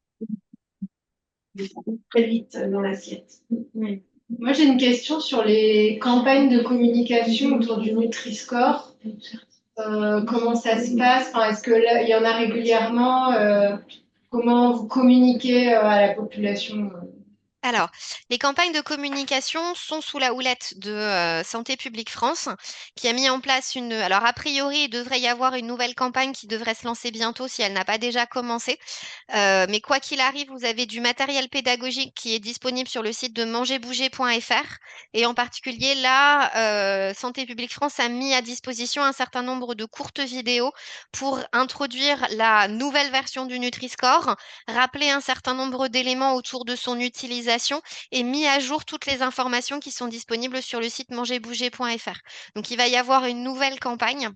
très vite dans l'assiette. Oui. Moi, j'ai une question sur les campagnes de communication autour du Nutri-Score. Comment ça se passe? Enfin, est-ce que là, il y en a régulièrement? Comment vous communiquez à la population? Alors, les campagnes de communication sont sous la houlette de Santé publique France, qui a mis en place une... Alors, a priori, il devrait y avoir une nouvelle campagne qui devrait se lancer bientôt si elle n'a pas déjà commencé. Mais quoi qu'il arrive, vous avez du matériel pédagogique qui est disponible sur le site de mangerbouger.fr. Et en particulier, là, Santé publique France a mis à disposition un certain nombre de courtes vidéos pour introduire la nouvelle version du Nutri-Score, rappeler un certain nombre d'éléments autour de son utilisation et mis à jour toutes les informations qui sont disponibles sur le site mangerbouger.fr. Donc, il va y avoir une nouvelle campagne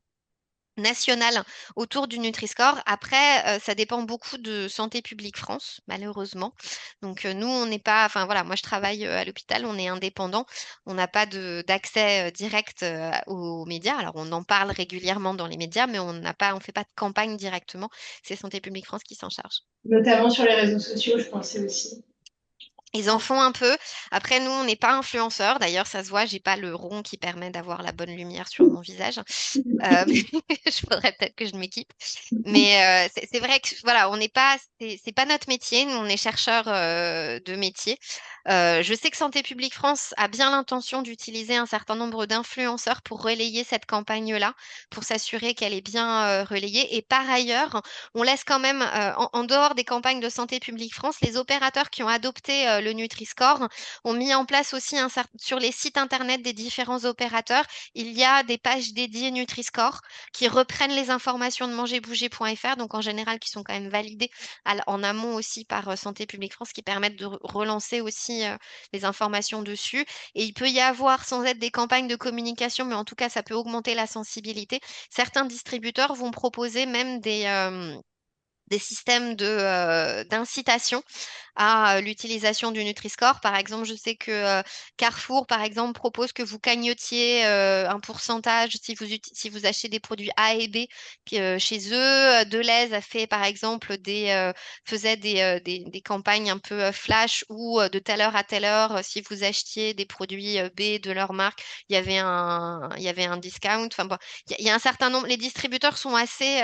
nationale autour du Nutri-Score. Après, ça dépend beaucoup de Santé publique France, malheureusement. Donc, nous, on n'est pas, enfin voilà, moi je travaille à l'hôpital, on est indépendant, on n'a pas d'accès direct aux médias. Alors, on en parle régulièrement dans les médias, mais on fait pas de campagne directement. C'est Santé publique France qui s'en charge. Notamment sur les réseaux sociaux, je pensais aussi. Ils en font un peu. Après, nous, on n'est pas influenceurs. D'ailleurs, ça se voit, j'ai pas le rond qui permet d'avoir la bonne lumière sur mon visage. Je faudrait peut-être que je m'équipe. Mais c'est vrai que voilà, on n'est pas, c'est pas notre métier. Nous, on est chercheurs de métier. Je sais que Santé publique France a bien l'intention d'utiliser un certain nombre d'influenceurs pour relayer cette campagne-là, pour s'assurer qu'elle est bien relayée. Et par ailleurs, on laisse quand même, en dehors des campagnes de Santé publique France, les opérateurs qui ont adopté le Nutri-Score ont mis en place aussi sur les sites internet des différents opérateurs, il y a des pages dédiées Nutri-Score qui reprennent les informations de mangerbouger.fr, donc en général qui sont quand même validées en amont aussi par Santé publique France, qui permettent de relancer aussi les informations dessus. Et il peut y avoir, sans être des campagnes de communication, mais en tout cas, ça peut augmenter la sensibilité. Certains distributeurs vont proposer même des systèmes d'incitation à l'utilisation du Nutri-Score. Par exemple, je sais que Carrefour, par exemple, propose que vous cagnotiez un pourcentage si vous achetez des produits A et B chez eux. Deleuze a fait, par exemple, faisait des campagnes un peu flash où de telle heure à telle heure, si vous achetiez des produits B de leur marque, il y avait un discount. Enfin, bon, il y a un certain nombre. Les distributeurs sont assez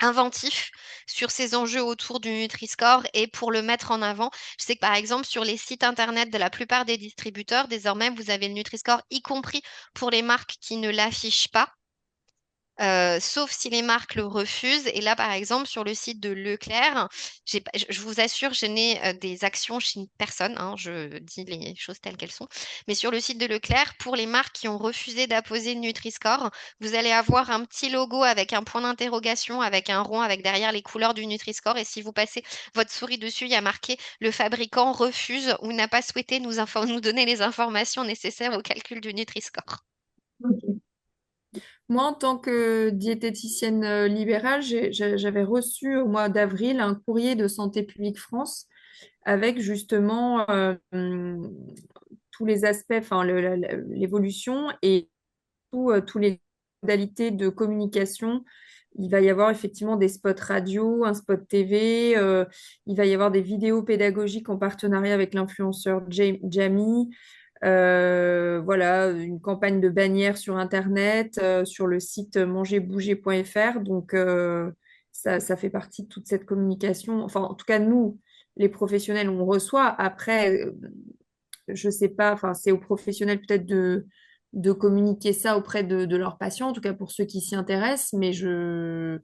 inventif sur ces enjeux autour du Nutri-Score et pour le mettre en avant. Je sais que par exemple sur les sites internet de la plupart des distributeurs, désormais vous avez le Nutri-Score y compris pour les marques qui ne l'affichent pas. sauf si les marques le refusent. Et là, par exemple, sur le site de Leclerc, je vous assure, je n'ai des actions chez personne, hein, je dis les choses telles qu'elles sont. Mais sur le site de Leclerc, pour les marques qui ont refusé d'apposer le Nutri-Score, vous allez avoir un petit logo avec un point d'interrogation, avec un rond, avec derrière les couleurs du Nutri-Score. Et si vous passez votre souris dessus, il y a marqué le fabricant refuse ou n'a pas souhaité nous donner les informations nécessaires au calcul du Nutri-Score. Ok. Moi, en tant que diététicienne libérale, j'avais reçu au mois d'avril un courrier de Santé publique France avec justement tous les aspects, enfin l'évolution et tous les modalités de communication. Il va y avoir effectivement des spots radio, un spot TV, il va y avoir des vidéos pédagogiques en partenariat avec l'influenceur Jamie. Voilà, une campagne de bannière sur Internet, sur le site mangerbouger.fr. Donc, ça fait partie de toute cette communication. Enfin, en tout cas, nous, les professionnels, on reçoit. Après, je sais pas, enfin, c'est aux professionnels peut-être de communiquer ça auprès de leurs patients, en tout cas pour ceux qui s'y intéressent, mais je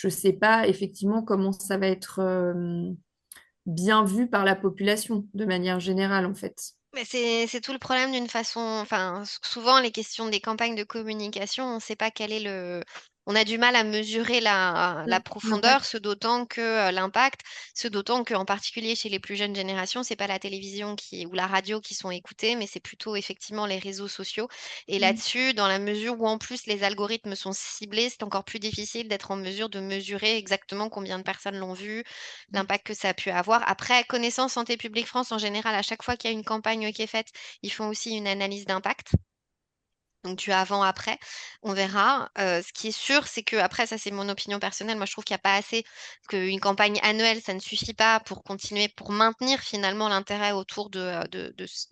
sais pas effectivement comment ça va être bien vu par la population de manière générale, en fait. Mais c'est tout le problème d'une façon. Enfin, souvent, les questions des campagnes de communication, on ne sait pas quel est le. On a du mal à mesurer la profondeur, L'impact. ce d'autant que l'impact, ce d'autant que, en particulier chez les plus jeunes générations, c'est pas la télévision ou la radio qui sont écoutées, mais c'est plutôt effectivement les réseaux sociaux. Et Mm. là-dessus, dans la mesure où en plus les algorithmes sont ciblés, c'est encore plus difficile d'être en mesure de mesurer exactement combien de personnes l'ont vu, l'impact que ça a pu avoir. Après, connaissance Santé publique France, en général, à chaque fois qu'il y a une campagne qui est faite, ils font aussi une analyse d'impact. Donc du avant-après, on verra. Ce qui est sûr, c'est que après, ça c'est mon opinion personnelle. Moi, je trouve qu'il n'y a pas assez, qu'une campagne annuelle, ça ne suffit pas pour continuer, pour maintenir finalement l'intérêt autour de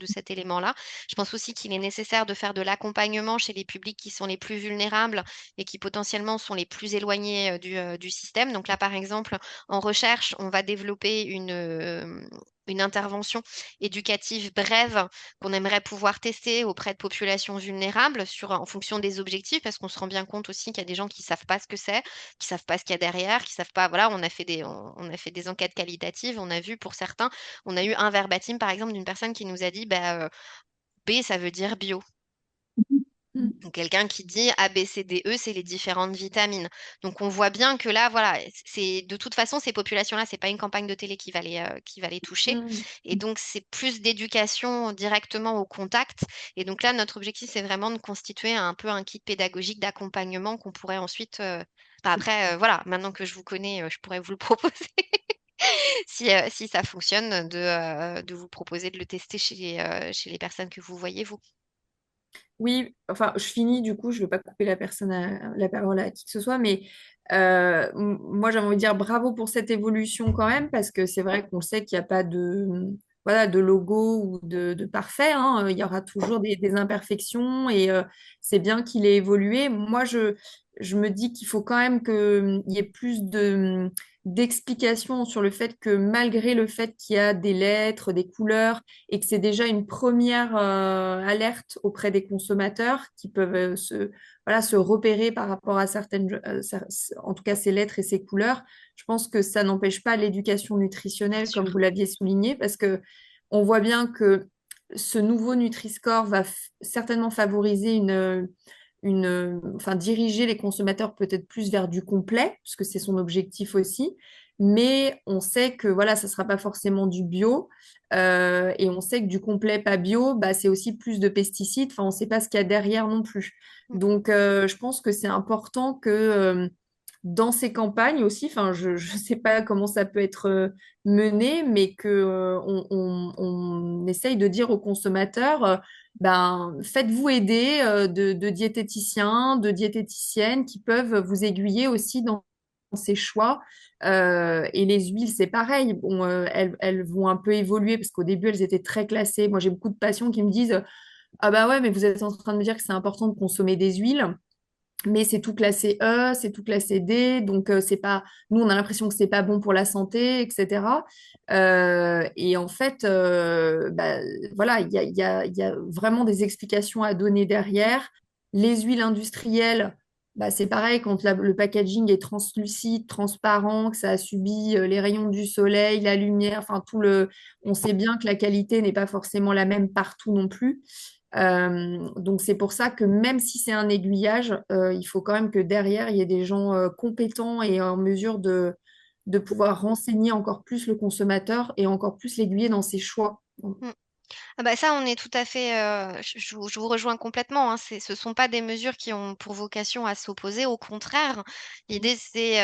cet élément-là. Je pense aussi qu'il est nécessaire de faire de l'accompagnement chez les publics qui sont les plus vulnérables et qui potentiellement sont les plus éloignés du système. Donc là, par exemple, en recherche, on va développer une intervention éducative brève qu'on aimerait pouvoir tester auprès de populations vulnérables en fonction des objectifs, parce qu'on se rend bien compte aussi qu'il y a des gens qui savent pas ce que c'est, qui savent pas ce qu'il y a derrière, qui savent pas. Voilà, on a fait des enquêtes qualitatives, on a vu pour certains, on a eu un verbatim par exemple d'une personne qui nous a dit, bah, B, ça veut dire bio. Mm. Donc, quelqu'un qui dit A, B, C, D, E, c'est les différentes vitamines. Donc, on voit bien que là, voilà, c'est de toute façon, ces populations-là, c'est pas une campagne de télé qui va les toucher. Mm. Et donc, c'est plus d'éducation directement au contact. Et donc là, notre objectif, c'est vraiment de constituer un peu un kit pédagogique d'accompagnement qu'on pourrait ensuite. Après, voilà, maintenant que je vous connais, je pourrais vous le proposer. Si ça fonctionne, de vous proposer de le tester chez les personnes que vous voyez, vous. Oui, enfin, je finis du coup, je ne veux pas couper la parole à qui que ce soit, mais moi j'ai envie de dire bravo pour cette évolution quand même, parce que c'est vrai qu'on sait qu'il n'y a pas voilà, de logo ou de parfait, hein. Il y aura toujours des imperfections et c'est bien qu'il ait évolué. Moi, je me dis qu'il faut quand même qu'il y ait plus d'explications sur le fait que malgré le fait qu'il y a des lettres, des couleurs, et que c'est déjà une première alerte auprès des consommateurs qui peuvent voilà, se repérer par rapport à certaines, en tout cas ces lettres et ces couleurs. Je pense que ça n'empêche pas l'éducation Bien nutritionnelle, comme sûr. vous l'aviez souligné, parce que on voit bien que ce nouveau Nutri-Score va certainement favoriser enfin, diriger les consommateurs peut-être plus vers du complet, puisque c'est son objectif aussi. Mais on sait que voilà, ça ne sera pas forcément du bio. Et on sait que du complet pas bio, bah, c'est aussi plus de pesticides. Enfin, on ne sait pas ce qu'il y a derrière non plus. Donc, je pense que c'est important que dans ces campagnes aussi, enfin, je ne sais pas comment ça peut être mené, mais que on essaye de dire aux consommateurs, ben, faites-vous aider de diététiciens, de diététiciennes qui peuvent vous aiguiller aussi dans ces choix. Et les huiles, c'est pareil. Bon, elles vont un peu évoluer parce qu'au début, elles étaient très classées. Moi, j'ai beaucoup de patients qui me disent, ah bah ouais, mais vous êtes en train de me dire que c'est important de consommer des huiles. Mais c'est tout classé E, c'est tout classé D, donc c'est pas. Nous, on a l'impression que c'est pas bon pour la santé, etc. Et en fait, bah, voilà, il y a vraiment des explications à donner derrière. Les huiles industrielles, bah, c'est pareil, quand le packaging est translucide, transparent, que ça a subi les rayons du soleil, la lumière, enfin on sait bien que la qualité n'est pas forcément la même partout non plus. Donc c'est pour ça que même si c'est un aiguillage, il faut quand même que derrière, il y ait des gens compétents et en mesure de pouvoir renseigner encore plus le consommateur et encore plus l'aiguiller dans ses choix. Mm. Ah bah ça, on est tout à fait. Je vous rejoins complètement, hein. Ce sont pas des mesures qui ont pour vocation à s'opposer. Au contraire, l'idée c'est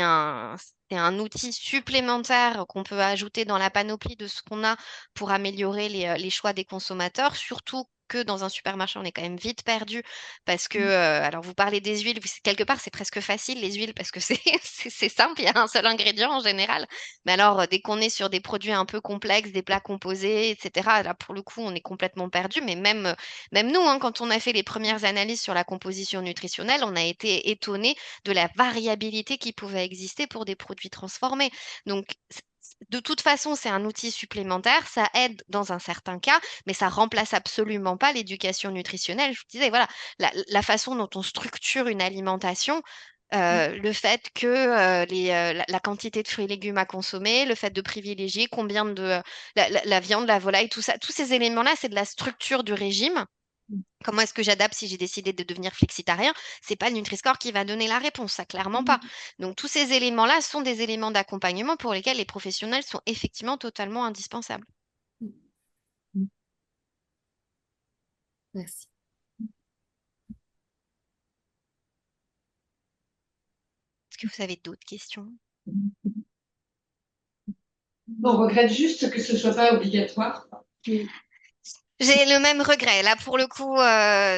un outil supplémentaire qu'on peut ajouter dans la panoplie de ce qu'on a pour améliorer les choix des consommateurs, surtout que dans un supermarché, on est quand même vite perdu parce que, alors vous parlez des huiles, quelque part c'est presque facile les huiles parce que c'est c'est simple, il y a un seul ingrédient en général. Mais alors, dès qu'on est sur des produits un peu complexes, des plats composés, etc., là, pour le coup, on est complètement perdu. Mais même nous, hein, quand on a fait les premières analyses sur la composition nutritionnelle, on a été étonnés de la variabilité qui pouvait exister pour des produits transformés. Donc, de toute façon, c'est un outil supplémentaire, ça aide dans un certain cas, mais ça remplace absolument pas l'éducation nutritionnelle. Je vous disais, voilà, la façon dont on structure une alimentation, le fait que la quantité de fruits et légumes à consommer, le fait de privilégier combien de la viande, la volaille, tout ça, tous ces éléments-là, c'est de la structure du régime. Comment est-ce que j'adapte si j'ai décidé de devenir flexitarien? C'est pas le Nutri-Score qui va donner la réponse, ça clairement pas. Donc tous ces éléments-là sont des éléments d'accompagnement pour lesquels les professionnels sont effectivement totalement indispensables. Merci. Est-ce que vous avez d'autres questions? On regrette juste que ce soit pas obligatoire. J'ai le même regret. Là, pour le coup,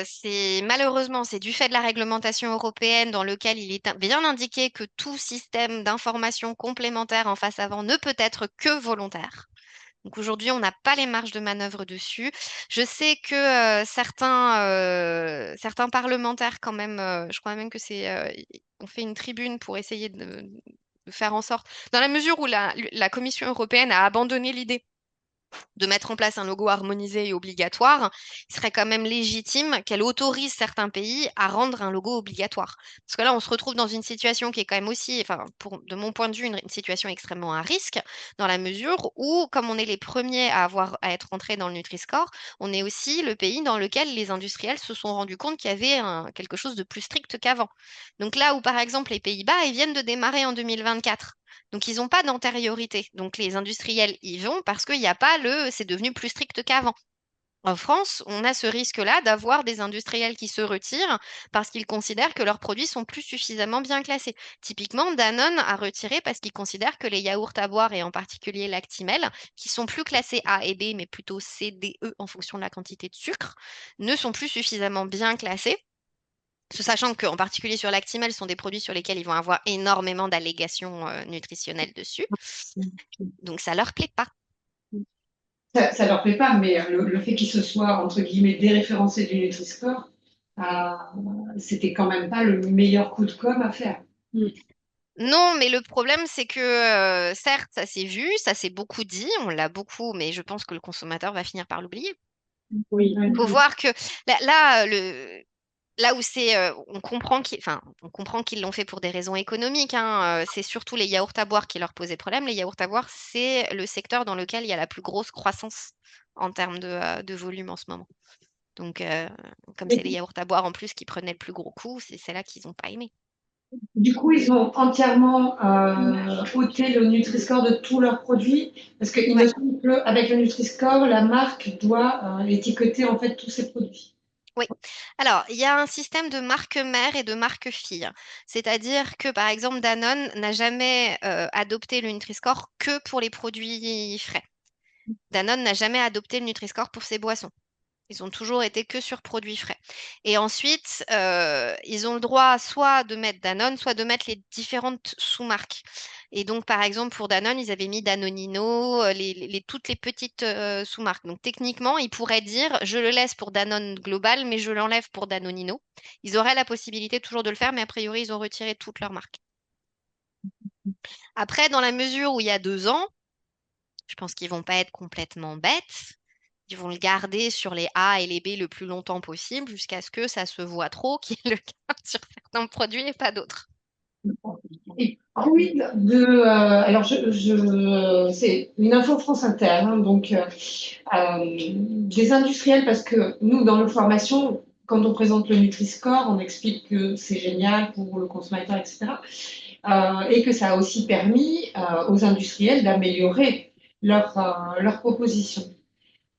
c'est malheureusement, c'est du fait de la réglementation européenne dans lequel il est bien indiqué que tout système d'information complémentaire en face avant ne peut être que volontaire. Donc aujourd'hui, on n'a pas les marges de manœuvre dessus. Je sais que certains parlementaires, quand même, je crois même que on fait une tribune pour essayer de faire en sorte, dans la mesure où la Commission européenne a abandonné l'idée de mettre en place un logo harmonisé et obligatoire, il serait quand même légitime qu'elle autorise certains pays à rendre un logo obligatoire. Parce que là, on se retrouve dans une situation qui est quand même aussi, enfin, de mon point de vue, une situation extrêmement à risque, dans la mesure où, comme on est les premiers à être entrés dans le Nutri-Score, on est aussi le pays dans lequel les industriels se sont rendus compte qu'il y avait quelque chose de plus strict qu'avant. Donc là où, par exemple, les Pays-Bas, ils viennent de démarrer en 2024. Donc, ils n'ont pas d'antériorité. Donc, les industriels y vont parce qu'il n'y a pas c'est devenu plus strict qu'avant. En France, on a ce risque-là d'avoir des industriels qui se retirent parce qu'ils considèrent que leurs produits sont plus suffisamment bien classés. Typiquement, Danone a retiré parce qu'ils considèrent que les yaourts à boire et en particulier Lactimel, qui sont plus classés A et B, mais plutôt C, D, E en fonction de la quantité de sucre, ne sont plus suffisamment bien classés. Sachant qu'en particulier sur Lactimel, ce sont des produits sur lesquels ils vont avoir énormément d'allégations nutritionnelles dessus. Donc ça leur plaît pas. Ça leur plaît pas, mais le fait qu'ils se soient, entre guillemets, déréférencés du Nutri-Score, c'était quand même pas le meilleur coup de com' à faire. Non, mais le problème, c'est que certes, ça s'est vu, ça s'est beaucoup dit, on l'a beaucoup, mais je pense que le consommateur va finir par l'oublier. Oui. Il faut voir que là où on comprend on comprend qu'ils l'ont fait pour des raisons économiques, hein, c'est surtout les yaourts à boire qui leur posaient problème. Les yaourts à boire, c'est le secteur dans lequel il y a la plus grosse croissance en termes de volume en ce moment. Donc, comme c'est les yaourts à boire en plus qui prenaient le plus gros coup, c'est là qu'ils n'ont pas aimé. Du coup, ils ont entièrement ôté le Nutri-Score de tous leurs produits, parce qu'il me semble qu'avec le Nutri-Score, la marque doit étiqueter en fait tous ses produits. Oui. Alors, il y a un système de marque mère et de marque fille. C'est-à-dire que, par exemple, Danone n'a jamais adopté le Nutri-Score que pour les produits frais. Danone n'a jamais adopté le Nutri-Score pour ses boissons. Ils ont toujours été que sur produits frais. Et ensuite, ils ont le droit soit de mettre Danone, soit de mettre les différentes sous-marques. Et donc, par exemple, pour Danone, ils avaient mis Danonino, toutes les petites sous-marques. Donc, techniquement, ils pourraient dire, je le laisse pour Danone Global, mais je l'enlève pour Danonino. Ils auraient la possibilité toujours de le faire, mais a priori, ils ont retiré toutes leurs marques. Après, dans la mesure où il y a 2 ans, je pense qu'ils vont pas être complètement bêtes. Ils vont le garder sur les A et les B le plus longtemps possible jusqu'à ce que ça se voit trop, qui est le cas sur certains produits et pas d'autres. Et quid alors, c'est une info France Inter, hein, donc des industriels, parce que nous, dans nos formations, quand on présente le Nutri-Score, on explique que c'est génial pour le consommateur, etc. Et que ça a aussi permis aux industriels d'améliorer leur proposition.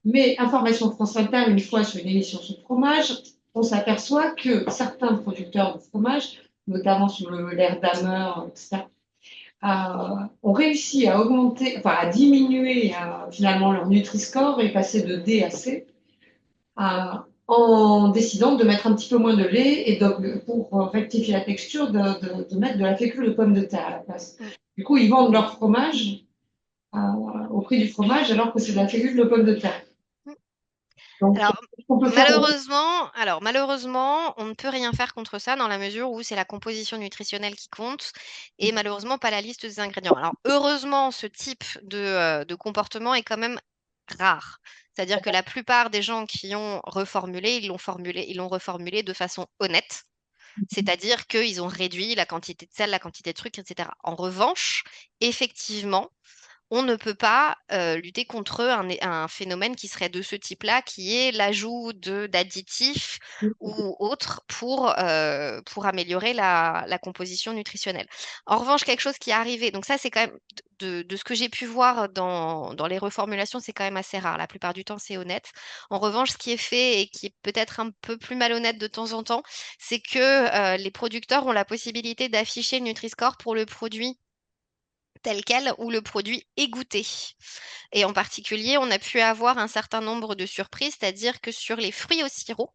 Mais Information France Inter, une fois sur une émission sur le fromage, on s'aperçoit que certains producteurs de fromage, notamment sur l'air d'Hammer, etc., ont réussi à augmenter, enfin à diminuer finalement leur Nutri-Score et passer de D à C, en décidant de mettre un petit peu moins de lait et donc, pour rectifier la texture, de mettre de la fécule de pomme de terre à la place. Du coup, ils vendent leur fromage au prix du fromage alors que c'est de la fécule de pomme de terre. Donc, Alors, on peut faire. malheureusement, on ne peut rien faire contre ça dans la mesure où c'est la composition nutritionnelle qui compte et malheureusement pas la liste des ingrédients. Alors, heureusement, ce type de comportement est quand même rare. C'est-à-dire que la plupart des gens qui ont reformulé, ils l'ont reformulé de façon honnête. C'est-à-dire qu'ils ont réduit la quantité de sel, la quantité de trucs, etc. En revanche, effectivement, on ne peut pas lutter contre un phénomène qui serait de ce type-là, qui est l'ajout d'additifs ou autres pour améliorer la composition nutritionnelle. En revanche, quelque chose qui est arrivé, donc ça c'est quand même de ce que j'ai pu voir dans les reformulations, c'est quand même assez rare. La plupart du temps, c'est honnête. En revanche, ce qui est fait et qui est peut-être un peu plus malhonnête de temps en temps, c'est que les producteurs ont la possibilité d'afficher le Nutri-Score pour le produit tel quel ou le produit égoutté. Et en particulier, on a pu avoir un certain nombre de surprises, c'est-à-dire que sur les fruits au sirop,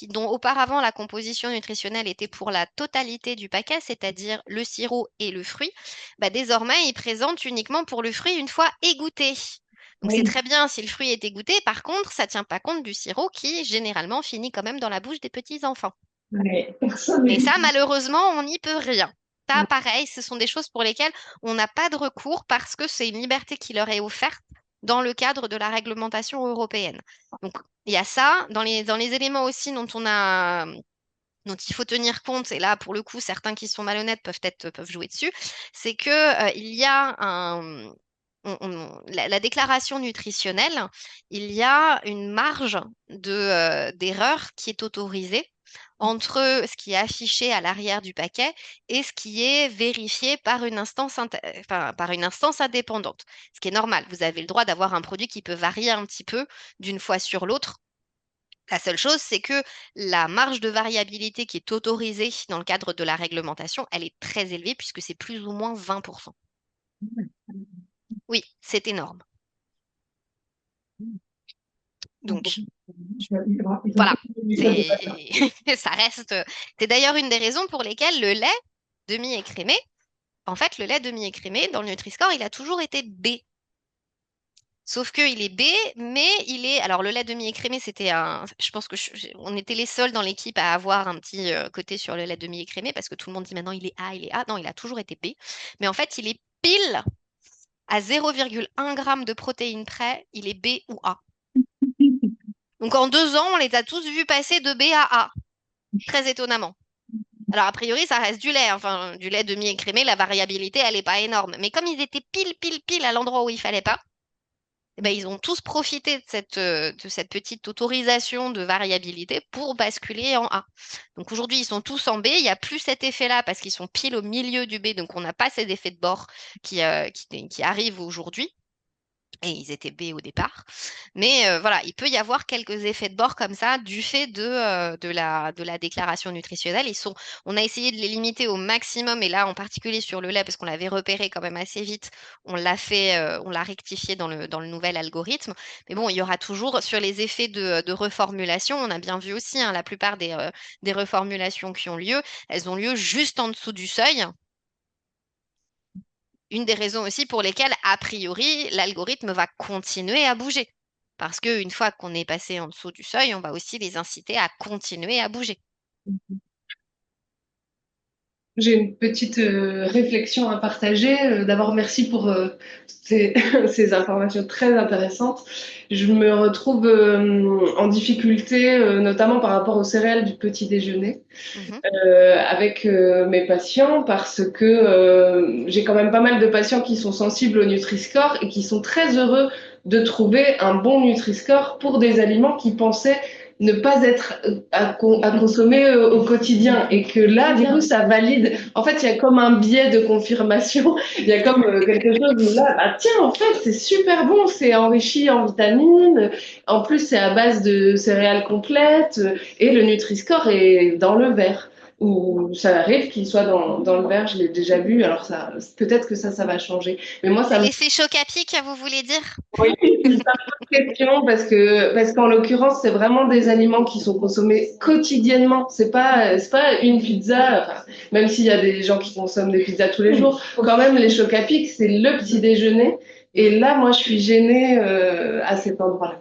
dont auparavant la composition nutritionnelle était pour la totalité du paquet, c'est-à-dire le sirop et le fruit, bah, désormais, ils présentent uniquement pour le fruit une fois égoutté. Donc c'est Oui, très bien si le fruit est égoutté, par contre, ça ne tient pas compte du sirop qui généralement finit quand même dans la bouche des petits enfants. mais personne Mais ça, n'est. malheureusement, on n'y peut rien. Ça, pareil, ce sont des choses pour lesquelles on n'a pas de recours parce que c'est une liberté qui leur est offerte dans le cadre de la réglementation européenne. Donc, il y a ça. Dans les éléments aussi dont il faut tenir compte, et là, pour le coup, certains qui sont malhonnêtes peuvent jouer dessus, c'est que, il y a la déclaration nutritionnelle, il y a une marge d'erreur qui est autorisée entre ce qui est affiché à l'arrière du paquet et ce qui est vérifié par enfin, par une instance indépendante. Ce qui est normal. Vous avez le droit d'avoir un produit qui peut varier un petit peu d'une fois sur l'autre. La seule chose, c'est que la marge de variabilité qui est autorisée dans le cadre de la réglementation, elle est très élevée puisque c'est plus ou moins 20%. Oui, c'est énorme. Donc, voilà. Ça reste. C'est d'ailleurs une des raisons pour lesquelles le lait demi-écrémé, en fait, le lait demi-écrémé, dans le Nutri-Score, il a toujours été B. Sauf qu'il est B, mais il est. Alors, le lait demi-écrémé, c'était un. Je pense que on était les seuls dans l'équipe à avoir un petit côté sur le lait demi-écrémé parce que tout le monde dit maintenant il est A, il est A. Non, il a toujours été B. Mais en fait, il est pile à 0,1 g de protéines près, il est B ou A. Donc, en 2 ans, on les a tous vus passer de B à A. Très étonnamment. Alors, a priori, ça reste du lait. Enfin, du lait demi-écrémé, la variabilité, elle n'est pas énorme. Mais comme ils étaient pile à l'endroit où il fallait pas, eh ben, ils ont tous profité de cette petite autorisation de variabilité pour basculer en A. Donc aujourd'hui, ils sont tous en B. Il n'y a plus cet effet-là parce qu'ils sont pile au milieu du B. Donc on n'a pas ces effets de bord qui arrivent aujourd'hui. Et ils étaient B au départ. Mais voilà, il peut y avoir quelques effets de bord comme ça du fait de la déclaration nutritionnelle. On a essayé de les limiter au maximum, et là en particulier sur le lait, parce qu'on l'avait repéré quand même assez vite, on l'a rectifié dans le nouvel algorithme. Mais bon, il y aura toujours sur les effets de reformulation, on a bien vu aussi, hein, la plupart des reformulations qui ont lieu, elles ont lieu juste en dessous du seuil. Une des raisons aussi pour lesquelles, a priori, l'algorithme va continuer à bouger. Parce qu'une fois qu'on est passé en dessous du seuil, on va aussi les inciter à continuer à bouger. J'ai une petite réflexion à partager. D'abord, merci pour ces, ces informations très intéressantes. Je me retrouve en difficulté, notamment par rapport aux céréales du petit déjeuner, Mhm. avec mes patients, parce que j'ai quand même pas mal de patients qui sont sensibles au Nutri-Score et qui sont très heureux de trouver un bon Nutri-Score pour des aliments qu'ils pensaient ne pas être à consommer au quotidien et que là, du coup, ça valide. En fait, il y a comme un biais de confirmation. Il y a comme quelque chose où là, bah, tiens, en fait, c'est super bon, c'est enrichi en vitamines. En plus, c'est à base de céréales complètes et le Nutri-Score est dans le vert. Ou ça arrive qu'il soit dans le vert, je l'ai déjà vu. Alors ça, peut-être que ça va changer. Mais moi, C'est ça me l'effet choc à pic, vous voulez dire? oui, question parce qu'en l'occurrence, c'est vraiment des aliments qui sont consommés quotidiennement. C'est pas une pizza, enfin, même s'il y a des gens qui consomment des pizzas tous les jours, quand même les chocs à pic, c'est le petit déjeuner. Et là, moi, je suis gênée à cet endroit-là.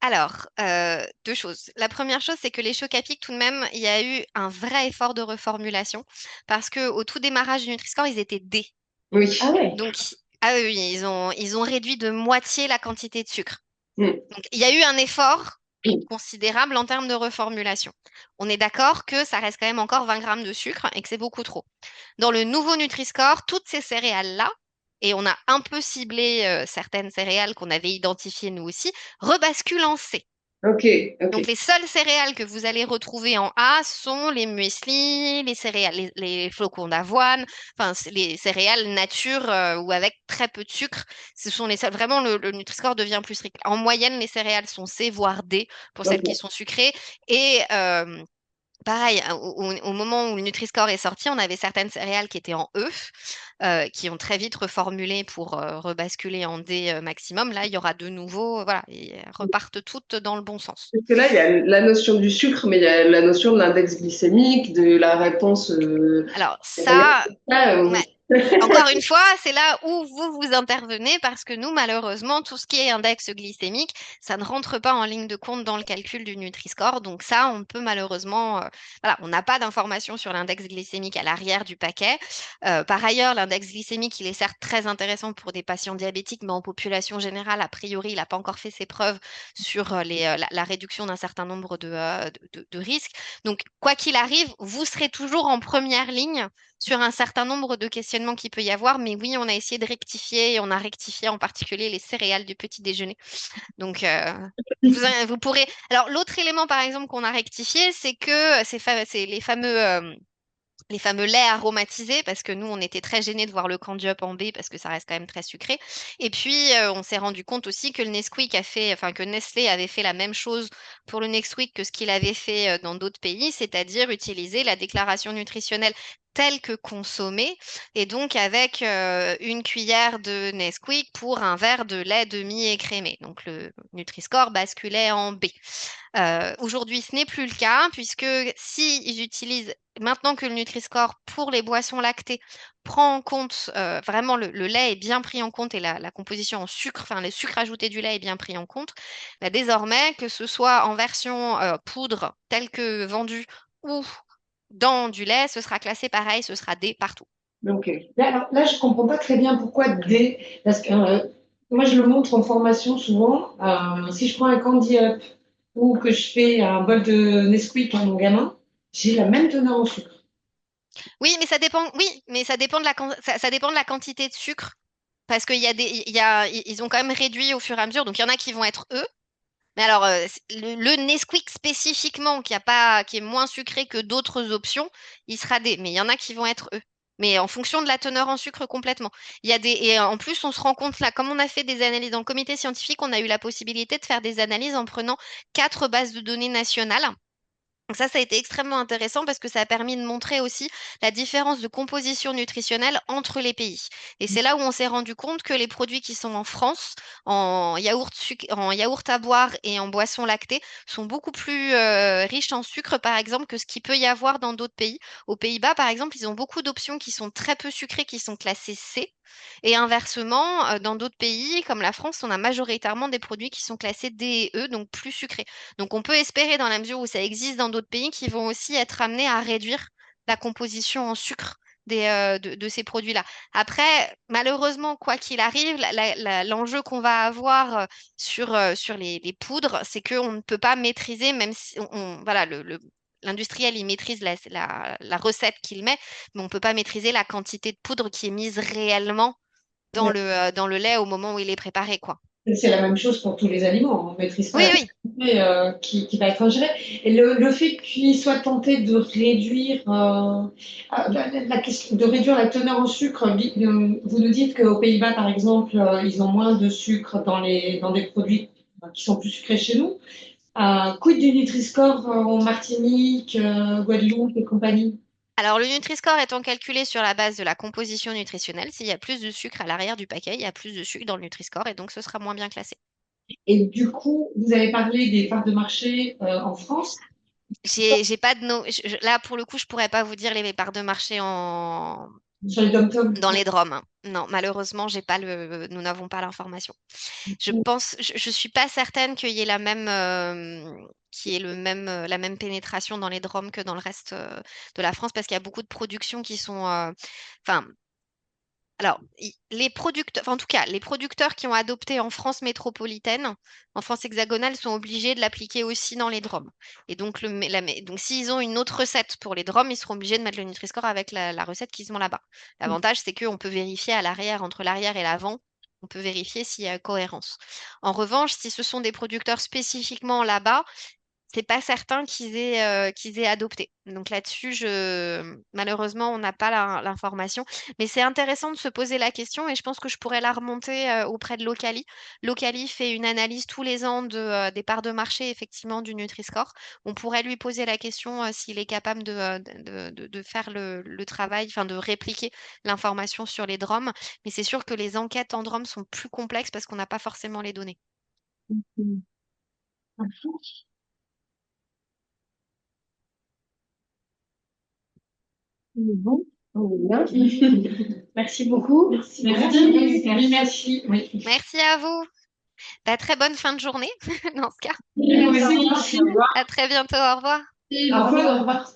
Alors, deux choses. La première chose, c'est que les chocs à pic, tout de même, il y a eu un vrai effort de reformulation parce que au tout démarrage du Nutri-Score, ils étaient D. Oui. Ah ouais. Donc, ah oui, oui, ils ont réduit de moitié la quantité de sucre. Mm. Donc, il y a eu un effort considérable en termes de reformulation. On est d'accord que ça reste quand même encore 20 grammes de sucre et que c'est beaucoup trop. Dans le nouveau Nutri-Score, toutes ces céréales-là, et on a un peu ciblé certaines céréales qu'on avait identifiées nous aussi, rebasculent en C. Ok, Donc, ok. les seules céréales que vous allez retrouver en A sont les muesli, les céréales, les flocons d'avoine, enfin, c'est les céréales nature ou avec très peu de sucre. Ce sont les seules. Vraiment, le Nutri-Score devient plus strict. En moyenne, les céréales sont C, voire D pour celles qui Ok. sont sucrées. Et pareil, au moment où le Nutri-Score est sorti, on avait certaines céréales qui étaient en E, qui ont très vite reformulé pour rebasculer en D maximum. Là, il y aura de nouveau, voilà, elles repartent toutes dans le bon sens. Parce que là, il y a la notion du sucre, mais il y a la notion de l'index glycémique, de la réponse. Alors ça, Ah, ouais, encore une fois, c'est là où vous intervenez parce que nous, malheureusement, tout ce qui est index glycémique, ça ne rentre pas en ligne de compte dans le calcul du Nutri-Score. Donc ça, on peut malheureusement, voilà, on n'a pas d'informations sur l'index glycémique à l'arrière du paquet. Par ailleurs, l'index glycémique, il est certes très intéressant pour des patients diabétiques, mais en population générale, a priori, il n'a pas encore fait ses preuves sur la réduction d'un certain nombre de risques. Donc, quoi qu'il arrive, vous serez toujours en première ligne sur un certain nombre de questionnements qu'il peut y avoir, mais oui, on a essayé de rectifier et on a rectifié en particulier les céréales du petit déjeuner. Donc, vous pourrez. Alors, l'autre élément, par exemple, qu'on a rectifié, c'est que c'est les fameux laits aromatisés, parce que nous, on était très gênés de voir le Candy en B, parce que ça reste quand même très sucré. Et puis, on s'est rendu compte aussi que le Nesquik a fait, enfin, que Nestlé avait fait la même chose pour le Nesquik que ce qu'il avait fait dans d'autres pays, c'est-à-dire utiliser la déclaration nutritionnelle telle que consommée, et donc avec une cuillère de Nesquik pour un verre de lait demi-écrémé. Donc, le Nutri-Score basculait en B. Aujourd'hui, ce n'est plus le cas, puisque s'ils utilisent, maintenant que le Nutri-Score pour les boissons lactées prend en compte, vraiment le lait est bien pris en compte et la composition en sucre, enfin les sucres ajoutés du lait est bien pris en compte, bah, désormais, que ce soit en version poudre telle que vendue ou dans du lait, ce sera classé pareil, ce sera D partout. Ok. Alors là, je comprends pas très bien pourquoi D. Parce que moi, je le montre en formation souvent. Si je prends un Candy Up ou que je fais un bol de Nesquik à mon gamin, j'ai la même teneur en sucre. Oui, mais ça dépend, oui, mais ça dépend ça dépend de la quantité de sucre. Parce qu'il y a ils ont quand même réduit au fur et à mesure. Donc, il y en a qui vont être E. Mais alors, le Nesquik spécifiquement, qui est moins sucré que d'autres options, il sera D. Mais il y en a qui vont être E. Mais en fonction de la teneur en sucre complètement. Et en plus, on se rend compte là, comme on a fait des analyses dans le comité scientifique, on a eu la possibilité de faire des analyses en prenant 4 bases de données nationales. Donc ça a été extrêmement intéressant parce que ça a permis de montrer aussi la différence de composition nutritionnelle entre les pays. Et c'est là où on s'est rendu compte que les produits qui sont en France, en yaourt à boire et en boisson lactée, sont beaucoup plus riches en sucre, par exemple, que ce qu'il peut y avoir dans d'autres pays. Aux Pays-Bas, par exemple, ils ont beaucoup d'options qui sont très peu sucrées, qui sont classées C. Et inversement, dans d'autres pays, comme la France, on a majoritairement des produits qui sont classés D et E, donc plus sucrés. Donc, on peut espérer, dans la mesure où ça existe dans d'autres pays, qu'ils vont aussi être amenés à réduire la composition en sucre de ces produits-là. Après, malheureusement, quoi qu'il arrive, l'enjeu qu'on va avoir sur les poudres, c'est qu'on ne peut pas maîtriser, même si voilà, l'industriel, il maîtrise la recette qu'il met, mais on ne peut pas maîtriser la quantité de poudre qui est mise réellement dans le lait au moment où il est préparé, quoi. C'est la même chose pour tous les aliments. On ne maîtrise pas Oui, la oui. quantité qui va être ingérée. Et le fait qu'ils soient tentés de réduire, la question, de réduire la teneur en sucre, vous nous dites qu'aux Pays-Bas, par exemple, ils ont moins de sucre dans des produits qui sont plus sucrés chez nous. Quid du Nutri-Score en Martinique, Guadeloupe et compagnie? Alors, le Nutri-Score étant calculé sur la base de la composition nutritionnelle, s'il y a plus de sucre à l'arrière du paquet, il y a plus de sucre dans le Nutri-Score et donc ce sera moins bien classé. Et du coup, vous avez parlé des parts de marché en France. J'ai pas de là, pour le coup, je pourrais pas vous dire les parts de marché Sur les dom-toms. dans les DROM. Non, malheureusement, nous n'avons pas l'information. Je suis pas certaine qu'il y ait la même pénétration dans les DROM que dans le reste de la France, parce qu'il y a beaucoup de productions qui sont, enfin, alors, les producteurs, en tout cas, les producteurs qui ont adopté en France métropolitaine, en France hexagonale, sont obligés de l'appliquer aussi dans les DROM. Et donc, donc s'ils ont une autre recette pour les DROM, ils seront obligés de mettre le Nutri-Score avec la recette qu'ils ont là-bas. L'avantage, c'est qu'on peut vérifier à l'arrière, entre l'arrière et l'avant, on peut vérifier s'il y a cohérence. En revanche, si ce sont des producteurs spécifiquement là-bas, c'est pas certain qu'ils aient adopté. Donc là-dessus, malheureusement, on n'a pas l'information. Mais c'est intéressant de se poser la question et je pense que je pourrais la remonter auprès de Locali. Locali fait une analyse tous les ans des parts de marché, effectivement, du Nutri-Score. On pourrait lui poser la question s'il est capable de faire le travail, enfin de répliquer l'information sur les DROM. Mais c'est sûr que les enquêtes en DROM sont plus complexes parce qu'on n'a pas forcément les données. Bon, on est bien. Merci beaucoup. Merci. Merci. Oui. Merci à vous. Bah, très bonne fin de journée dans ce cas. Merci. À très bientôt. Au revoir. Au revoir. Au revoir.